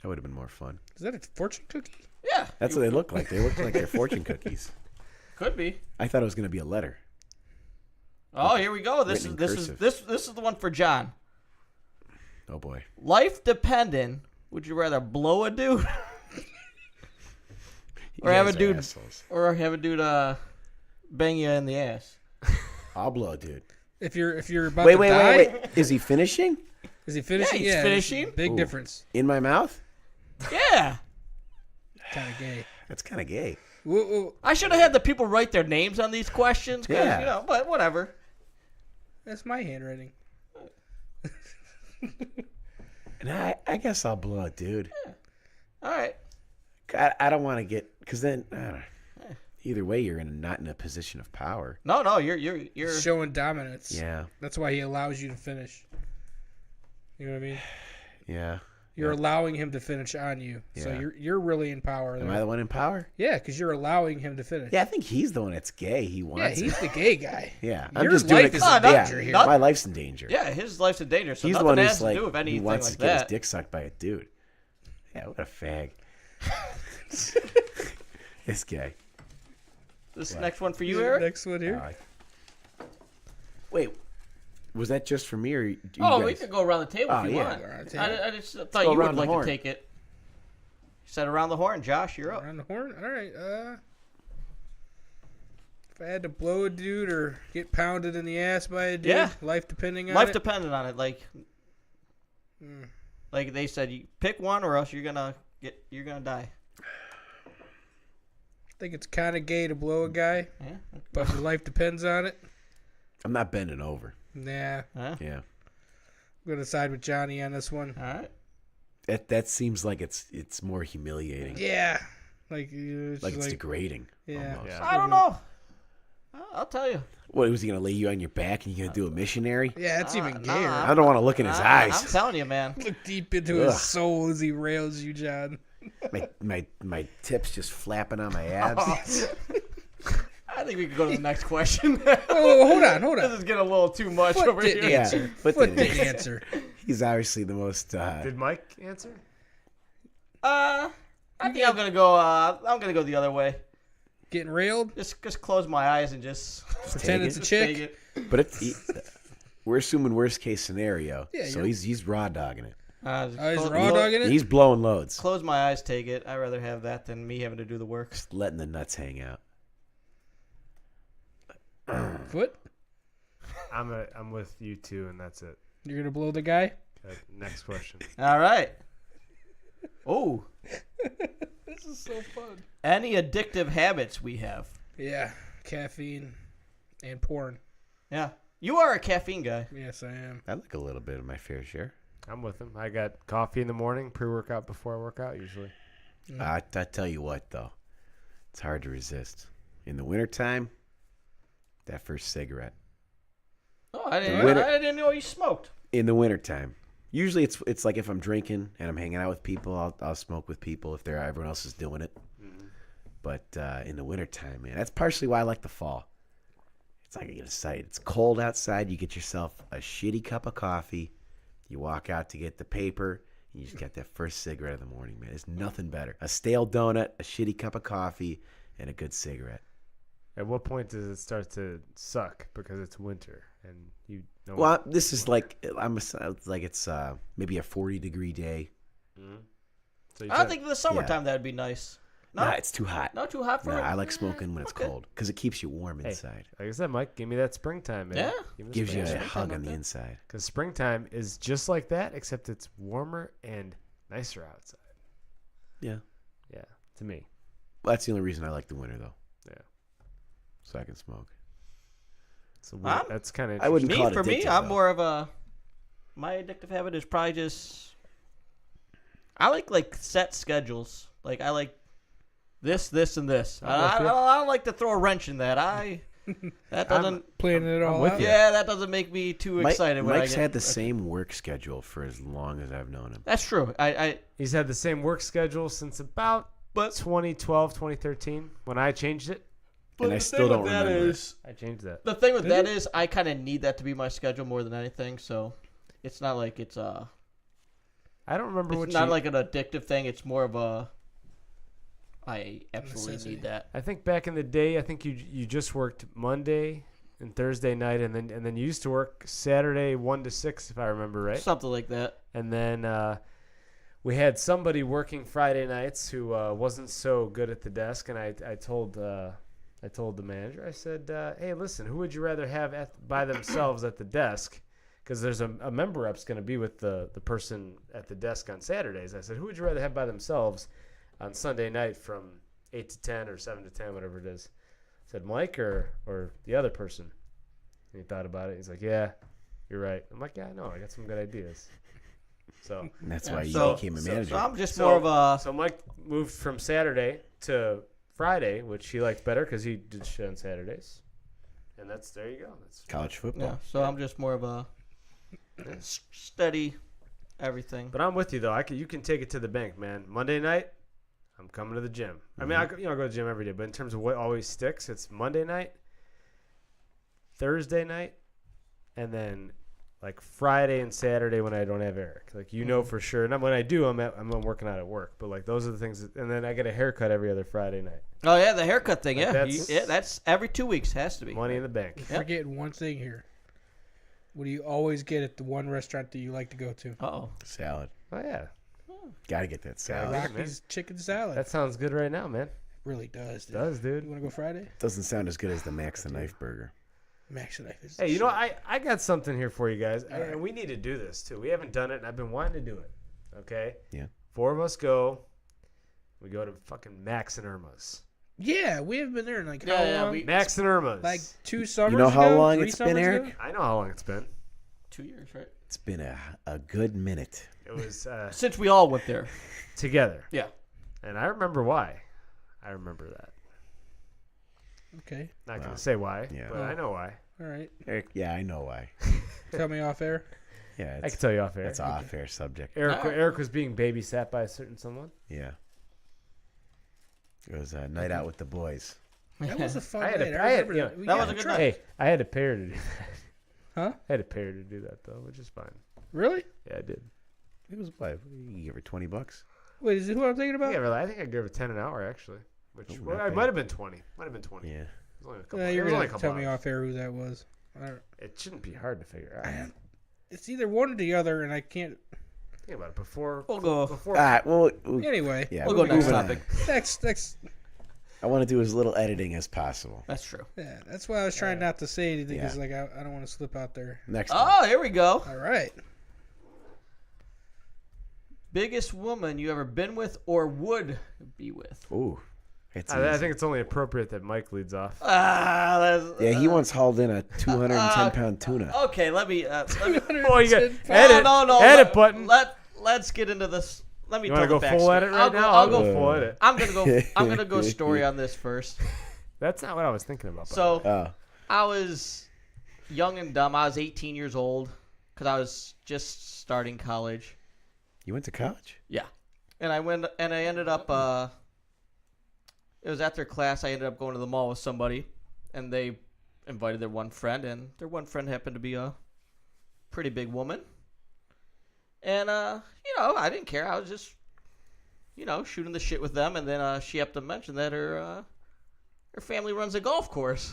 That would have been more fun. Is that a fortune cookie? Yeah, That's what they look like. They look like they're fortune cookies. could be. I thought it was going to be a letter. Oh, here we go. This is Written in this is the one for John. Oh boy. Life dependent. Would you rather blow a dude You Or have guys a are dude- assholes. or have a dude bang you in the ass? I'll blow, dude. If you're about Wait, to wait, die, wait, wait. Is he finishing is he finishing? he's there's finishing. a Big Ooh. difference. in my mouth? Yeah. Kind of gay. That's kind of gay. Whoa, whoa. I should have had the people write their names on these questions. 'Cause, Yeah. You know, but whatever. That's my handwriting. And I guess I'll blow it, dude. All right. I don't want to get because then I don't know. Either way, you're not in a position of power. No, you're. Showing dominance. Yeah, That's why he allows you to finish. You know what I mean? yeah. You're allowing him to finish on you. So Yeah. you're really in power Am there. I the one in power? Yeah, because you're allowing him to finish. Yeah, I think he's the one that's gay. He Yeah, wants he's it. the gay guy. Yeah, Your I'm just doing life it is 'cause- in yeah, danger here. my life's in danger. Yeah, his life's in danger. So he's the nothing one has who's to like do with he anything wants like to get his that. dick sucked by a dude. Yeah, what a fag. This guy. This next one for you, The Eric. Next one here. Wait, was that just for me or you Oh, guys? we could go around the table Oh, if you yeah. want. Go around the table. I just thought go you would around the like horn. to take it. Set around the horn, Josh. You're up. Around the horn? All right. If I had to blow a dude or get pounded in the ass by a dude, Yeah. life depending on Life it. dependent on it. Like they said, you pick one or else you're gonna die. I think it's kind of gay to blow a guy, Yeah. but your life depends on it. I'm not bending over. Nah, Huh? Yeah, I'm gonna side with Johnny on this one. All right. that seems like it's more humiliating. Yeah, like it's Like just it's degrading. yeah. almost. Yeah. I don't know. I'll tell you. What was he gonna lay you on your back and you gonna do a missionary? Yeah, that's even Nah. gayer. I don't want to look in his I'm eyes. telling you, man. Look deep into Ugh. his soul as he rails you, John. My tips just flapping on my abs. I think we could go to the next question. Oh, hold on. This is getting a little too much Foot over didn't here. answer. but Foot the- didn't answer. he's obviously the most. Did Mike answer? I think I'm gonna go. I'm gonna go the other way. Getting railed. Just close my eyes and just Pretend take it's a it. take chick. it. But we're assuming worst case scenario. Yeah, so you're- he's raw dogging it. Just Oh, he's close, raw dogging it. He's blowing loads, close my eyes, take it. I'd rather have that than me having to do the work. just letting the nuts hang out. Foot. I'm with you too, and that's it. You're gonna blow the guy. Okay, next question. All right. Oh, This is so fun. any addictive habits we have? Yeah, caffeine and porn. Yeah, you are a caffeine guy. Yes, I am. I like a little bit of my fair share. I'm with him. I got coffee in the morning, pre-workout before I work out usually. I tell you what, though, it's hard to resist. In the wintertime, that first cigarette. Oh, I didn't. Winter- I didn't know you smoked. In the wintertime. Usually it's like if I'm drinking and I'm hanging out with people, I'll smoke with people if everyone else is doing it. But in the wintertime, man, that's partially why I like the fall. It's like I get excited. It's cold outside. You get yourself a shitty cup of coffee. You walk out to get the paper. And you just got that first cigarette of the morning, man. There's nothing better. A stale donut, a shitty cup of coffee, and a good cigarette. At what point does it start to suck because it's winter and you know? Well, this is like it's maybe a 40-degree day. So you I said- think in the summertime that would be nice. No, Nah, it's too hot. not too hot for Nah, it. I like smoking when it's Okay. cold because it keeps you warm Hey, inside. like I said, Mike, give me that springtime, man. Yeah. Give me the Gives you a springtime. hug on the inside. Because springtime is just like that, except it's warmer and nicer outside. Yeah. Yeah, to me. Well, that's the only reason I like the winter, though. Yeah. So I can smoke. So I'm- that's kind of I wouldn't Me, call it for me, addictive, I'm though. more of a. My addictive habit is probably just. I like set schedules. Like I like this, and this. I don't like to throw a wrench in that. That doesn't. Planning it all with out. you. Yeah, that doesn't make me too excited. When Mike's I get, had the same work schedule for as long as I've known him. That's true. He's had the same work schedule since about But 2012, 2013, when I changed it. And I still don't remember it. I changed that. The thing with Did that you? is, I kind of need that to be my schedule more than anything. So, it's not like it's I don't remember what It's not you... like an addictive thing. It's more of a. I absolutely Necessity. need that. I think back in the day, I think you just worked Monday and Thursday night, and then you used to work Saturday 1 to 6, if I remember right. Something like that. And then we had somebody working Friday nights who wasn't so good at the desk, and I told the manager, I said, hey, listen, who would you rather have by themselves at the desk? Because there's a member up's going to be with the person at the desk on Saturdays. I said, who would you rather have by themselves on Sunday night from 8 to 10 or 7 to 10, whatever it is? I said, Mike or the other person? And he thought about it. He's like, yeah, you're right. I'm like, yeah, I know. I got some good ideas. So And that's Yeah, why you so- became a So manager. I'm just So- more of a. So Mike moved from Saturday to Friday, which he liked better because he did shit on Saturdays. And there you go. That's College football. Yeah, so I'm just more of a steady everything. But I'm with you though. You can take it to the bank, man. Monday night, I'm coming to the gym. I mean, I go to the gym every day, but in terms of what always sticks, it's Monday night, Thursday night, and then like Friday and Saturday when I don't have Eric. Like for sure. And when I do, I'm working out at work. But like those are the things. And then I get a haircut every other Friday night. Oh yeah, the haircut thing. Like Yeah, that's every 2 weeks has to be. Money in the bank. You're forgetting one thing here. What do you always get at the one restaurant that you like to go to? Oh, Salad. Oh yeah, Gotta get that salad. Gotta get- Rocky's chicken salad. that sounds good right now, man. really does, dude. Does, You dude. want to go Friday? Doesn't sound as good as the Max the Knife burger. Max and Knife is Hey, the you know, shit. I got something here for you guys. All right. And we need to do this too. We haven't done it, and I've been wanting to do it. Okay? Yeah. 4 of us go. We go to fucking Max and Irma's. Yeah, we haven't been there in like how Yeah, long? we- Max and Irma's. Like 2 summers You know how ago? long 3 it's been, summers Eric? ago? I know how long it's been. 2 years, right? It's been a good minute. It was Since we all went there. together. Yeah. And I remember why. I remember that. Okay, Not going Wow. to say why, Yeah. but I know why. all right. Eric, yeah, I know why. Tell me off air. Yeah, I it's, can tell you off air. that's an off-air subject. Eric, No. Eric was being babysat by a certain someone. Yeah. It was a night out with the boys. That was a fun I had night. a- I I had- remember yeah, that. We that got was a a good truck. night. Hey, I had to pay her to do that. Huh? I had to pay her to do that, though, which is fine. Really? Yeah, I did. It was what? You give her $20? Wait, is it who I'm thinking about? I think I gave her 10 an hour, actually. Which Oh, well, not it bad. might have been 20. Might have been 20. Yeah. It was only a couple, You're it was gonna only a have to couple tell me hours. off air who that was. It shouldn't be hard to figure out. It's either one or the other, and I can't. Think about it. Before. We'll go. Before. All right. Well, Anyway, yeah. We'll go next moving on. topic. next. I want to do as little editing as possible. That's true. Yeah, that's why I was trying not to say anything Yeah. because like I don't want to slip out there. Next one. Oh, here we go. All right. Biggest woman you ever been with or would be with? Ooh. It's I easy. think it's only appropriate that Mike leads off. Yeah, he once hauled in a 210-pound tuna. Okay, let me. Oh, you got 210 edit. no. Edit button. Let's get into this. Let me. You want to go full edit right now? I'll go full edit. I'm gonna go story on this first. That's not what I was thinking about. by the So way. Oh. I was young and dumb. I was 18 years old because I was just starting college. You went to college? Yeah, and I ended up. It was after class. I ended up going to the mall with somebody, and they invited their one friend, and their one friend happened to be a pretty big woman. And I didn't care. I was just, shooting the shit with them, and then she happened to mention that her family runs a golf course.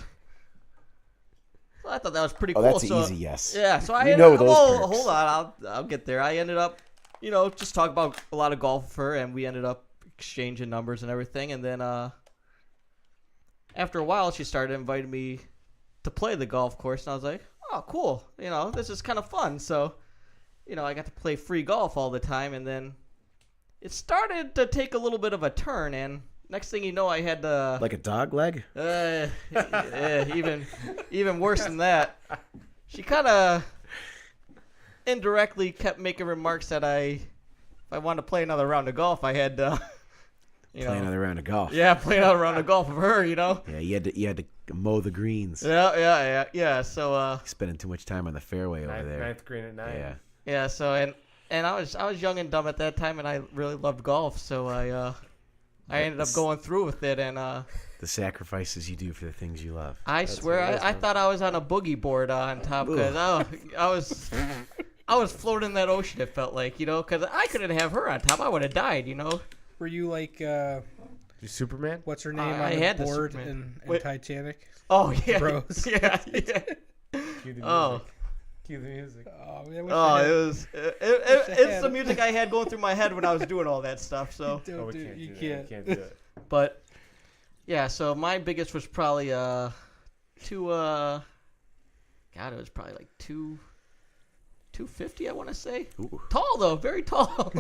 Well, I thought that was pretty Oh, cool. that's so, easy, yes. Yeah, so I You ended know up, those well, perks. hold on, I'll get there. I ended up just talk about a lot of golf with her, and we ended up exchanging numbers and everything. And then after a while, she started inviting me to play the golf course, and I was like, oh, cool. This is kind of fun. So, I got to play free golf all the time, and then it started to take a little bit of a turn, and next thing you know, I had to... Like a dog leg? Even worse than that. She kind of indirectly kept making remarks that if I wanted to play another round of golf, I had to... Play another round of golf. Yeah, play another round of golf with her, Yeah, you had to mow the greens. Yeah. So Spending too much time on the fairway over there. Ninth green at 9. Yeah. so and I was young and dumb at that time, and I really loved golf, so I ended up going through with it, and The sacrifices you do for the things you love. I swear I thought I was on a boogie board on top, because I was floating in that ocean. It felt like, because I couldn't have her on top. I would have died. Were you like You Superman? what's her name I on had the the board Superman. in Wait. Titanic? Oh yeah, Bros. yeah. Cue the music. Oh. Cue the music. Oh, man, It's the music I had going through my head when I was doing all that stuff. So, Don't Oh, we do, can't you do that. can't. We can't do it. but yeah, so my biggest was probably God, it was probably like 250, I want to say. Ooh. Tall though, very tall.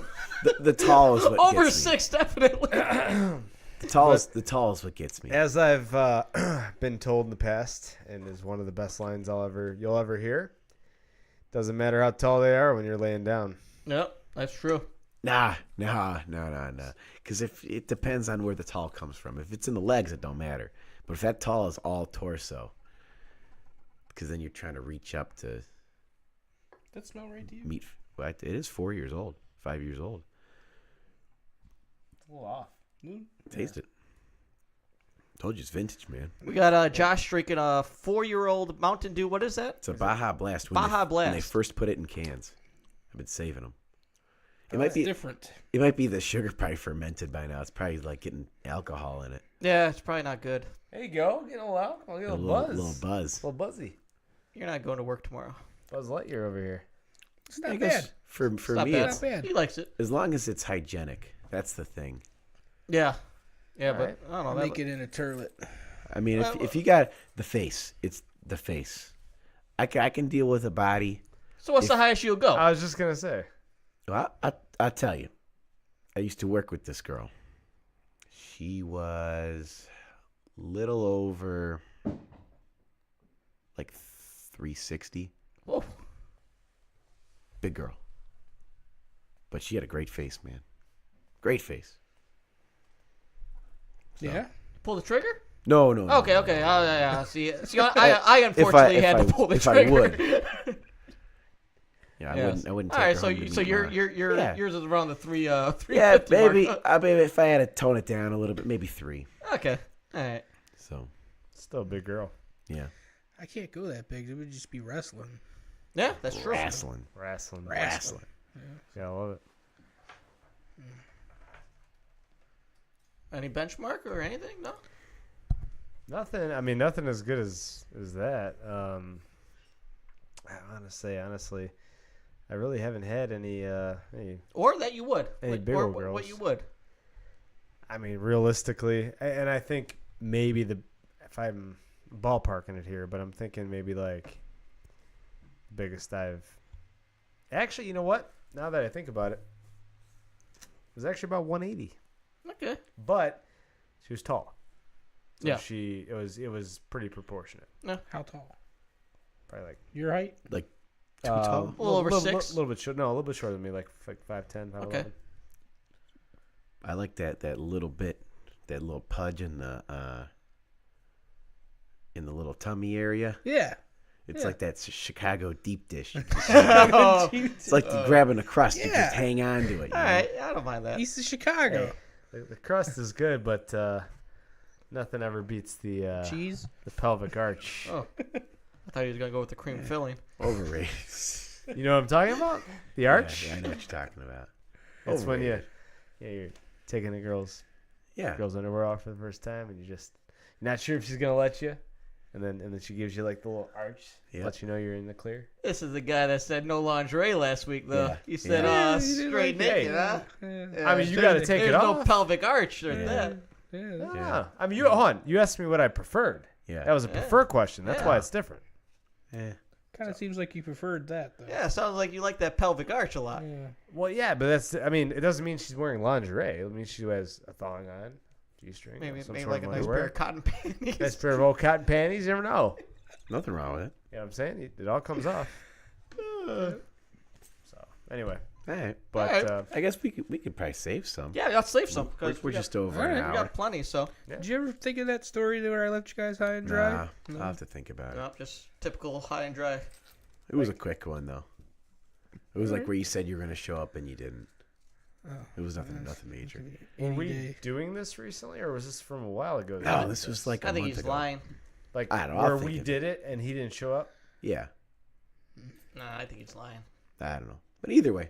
The tall is what Over gets me. 6, definitely. The tall is what gets me. As I've been told in the past, and is one of the best lines you'll ever hear, doesn't matter how tall they are when you're laying down. Yep, that's true. Nah. Because if it depends on where the tall comes from. If it's in the legs, it don't matter. But if that tall is all torso, because then you're trying to reach up to That smell right to you? meet. Well, it is 4 years old, 5 years old. A little off. Taste it. Told you it's vintage, man. We got Josh drinking a 4-year-old Mountain Dew. What is that? It's a Baja Blast. Baja When they Blast. first put it in cans, I've been saving them. It That's might be different. It might be the sugar probably fermented by now. It's probably like getting alcohol in it. Yeah, it's probably not good. There you go. Get a little alcohol. Get a little buzz. Little buzz. A little buzzy. You're not going to work tomorrow. Buzz Lightyear over here. It's not I guess bad. for It's not me, bad. it's Not bad. He likes it. as long as it's hygienic. That's the thing. Yeah. Yeah, Alright. but I don't know. Make it in a turlet. I mean, if you got the face, it's the face. I can deal with a body. So what's the highest you'll go? I was just going to say. Well, I'll tell you. I used to work with this girl. She was little over like 360. Whoa. Big girl. But she had a great face, man. Great face. So- Yeah. Pull the trigger? No. Okay. Yeah. See, I unfortunately had to pull the if trigger. I would. Yeah, Yes. I wouldn't All take right, her so home to you, meet so your Ma. your yours is around the 350 Yeah, maybe. mark. Maybe if I had to tone it down a little bit, maybe 3. Okay. All right. So, Still a big girl. yeah. I can't go that big. It would just be wrestling. Yeah, that's true. Wrestling. Wrestling. Wrestling. Yeah, I love it. Any benchmark or anything? No. Nothing. I mean, nothing as good as that. I want to say honestly, I really haven't had any. Or that you would. Any Like, big or old what girls. you would. I mean, realistically, and I think maybe if I'm ballparking it here, but I'm thinking maybe like biggest I've. Actually, you know what? Now that I think about it, it was actually about 180, Okay. but she was tall. So Yeah. it was pretty proportionate. How tall? Probably like Your height? Too tall? A little over 6? A little bit short. No, a little bit shorter than me, like 5'10". Okay. I like that little bit, that little pudge in the little tummy area. Yeah. It's like that Chicago deep dish. Oh. It's like you grabbing a crust. You Yeah. just hang on to it. All right. I don't mind that. East of Chicago. The crust is good, but nothing ever beats the Cheese. the pelvic arch. Oh. I thought he was going to go with the cream filling. Overrated. You know what I'm talking about? The arch. Yeah, I know what you're talking about. It's when Overrated. you're taking a girl's Yeah. underwear off for the first time, and you're not sure if she's gonna let you. And then she gives you like the little arch, Yep. lets you know you're in the clear. This is the guy that said no lingerie last week, though. Yeah. You said Yeah, you did straight like naked, that. huh? Yeah. I mean, you got to take There's it no off. pelvic arch or Yeah. that. Yeah. Yeah. I mean, hold on. You asked me what I preferred. Yeah. That was a prefer question. That's why Yeah. it's different. Eh. Kind of seems like you preferred that though. Yeah, sounds like you like that pelvic arch a lot. Yeah. Well, yeah, but that's. I mean, it doesn't mean she's wearing lingerie. It means she has a thong on, G-string, Maybe some maybe sort like a of nice underwear. pair of cotton panties. Nice pair of old cotton panties. You never know. Nothing wrong with it. You know what I'm saying? It all comes off. So anyway, All right. but Alright. I guess we could probably save some. Yeah, let's save some. We're, 'Cause we're we got- just over All an right, we hour. got plenty, so Did you ever think of that story where I left you guys high and dry? Nah, I'll have to think about it. no, just typical high and dry. It was a quick one though. It was like where you said you were gonna show up and you didn't. Oh, It was nothing major. were Any we day. doing this recently, or was this from a while ago? that No, we did this was like a I think month he's ago. lying. like I don't know, where I'll we think did it and he didn't show up. Yeah, Nah, I think he's lying. I don't know, but either way,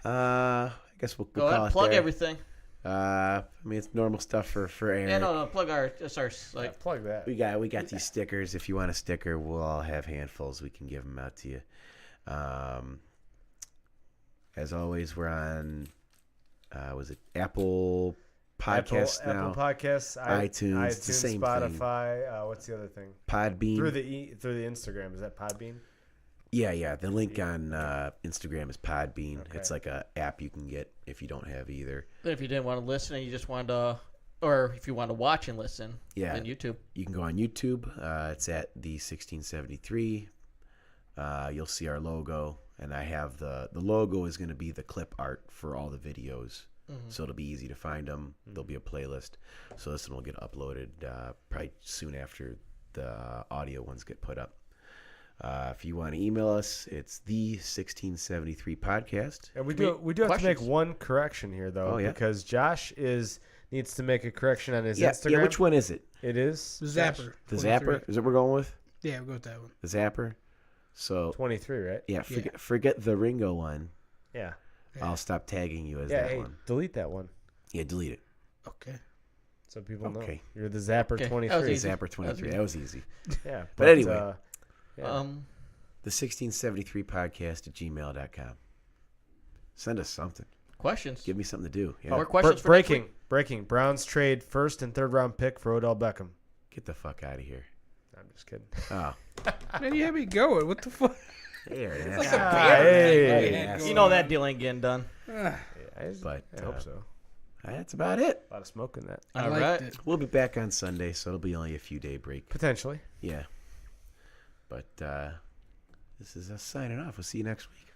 I guess we'll Go call ahead, it plug there. everything. I mean, it's normal stuff for Eric. Yeah, no, plug our site. Plug that. We got these stickers. If you want a sticker, we'll all have handfuls. We can give them out to you. As always, we're on. Was it Apple Podcasts now? Apple Podcasts, iTunes, it's the same thing. Spotify. What's the other thing? Podbean. Through the Instagram. Is that Podbean? Yeah. The link on Instagram is Podbean. Okay. It's like a app you can get if you don't have either. Then if you didn't want to listen and you just wanted to, or if you want to watch and listen, Yeah. then YouTube. You can go on YouTube. It's at the 1673. You'll see our logo, and I have the logo is going to be the clip art for all the videos, so it'll be easy to find them. There'll be a playlist, so this one will get uploaded probably soon after the audio ones get put up. If you want to email us, it's the 1673 podcast. And we do have to make questions? one correction here though, Oh, yeah? because Josh needs to make a correction on his Yeah, Instagram. yeah. Which one is it? It is The Zapper. The 23. Zapper? Is that what we're going with? Yeah, we'll go with that one. The Zapper. So 23, right? yeah, forget the Ringo one. Yeah. Yeah. I'll stop tagging you as Yeah. that Hey, one. delete that one Yeah, delete it. Okay. so people know Okay. you're the Zapper Okay, that was 23. easy. Zapper 23. That was easy. Yeah. But anyway. Yeah. The 1673 podcast at gmail.com. Send us something. Questions. Give me something to do. Yeah. More questions for next breaking. Browns trade first and third round pick for Odell Beckham. Get the fuck out of here. I'm just kidding. Oh. Man, you had me going. What the fuck? There, Hey. You know that deal ain't getting done. I But hope so. that's about it. A lot of smoke in that. I All liked right. it. We'll be back on Sunday, so it'll be only a few day break. Potentially. Yeah. But this is us signing off. We'll see you next week.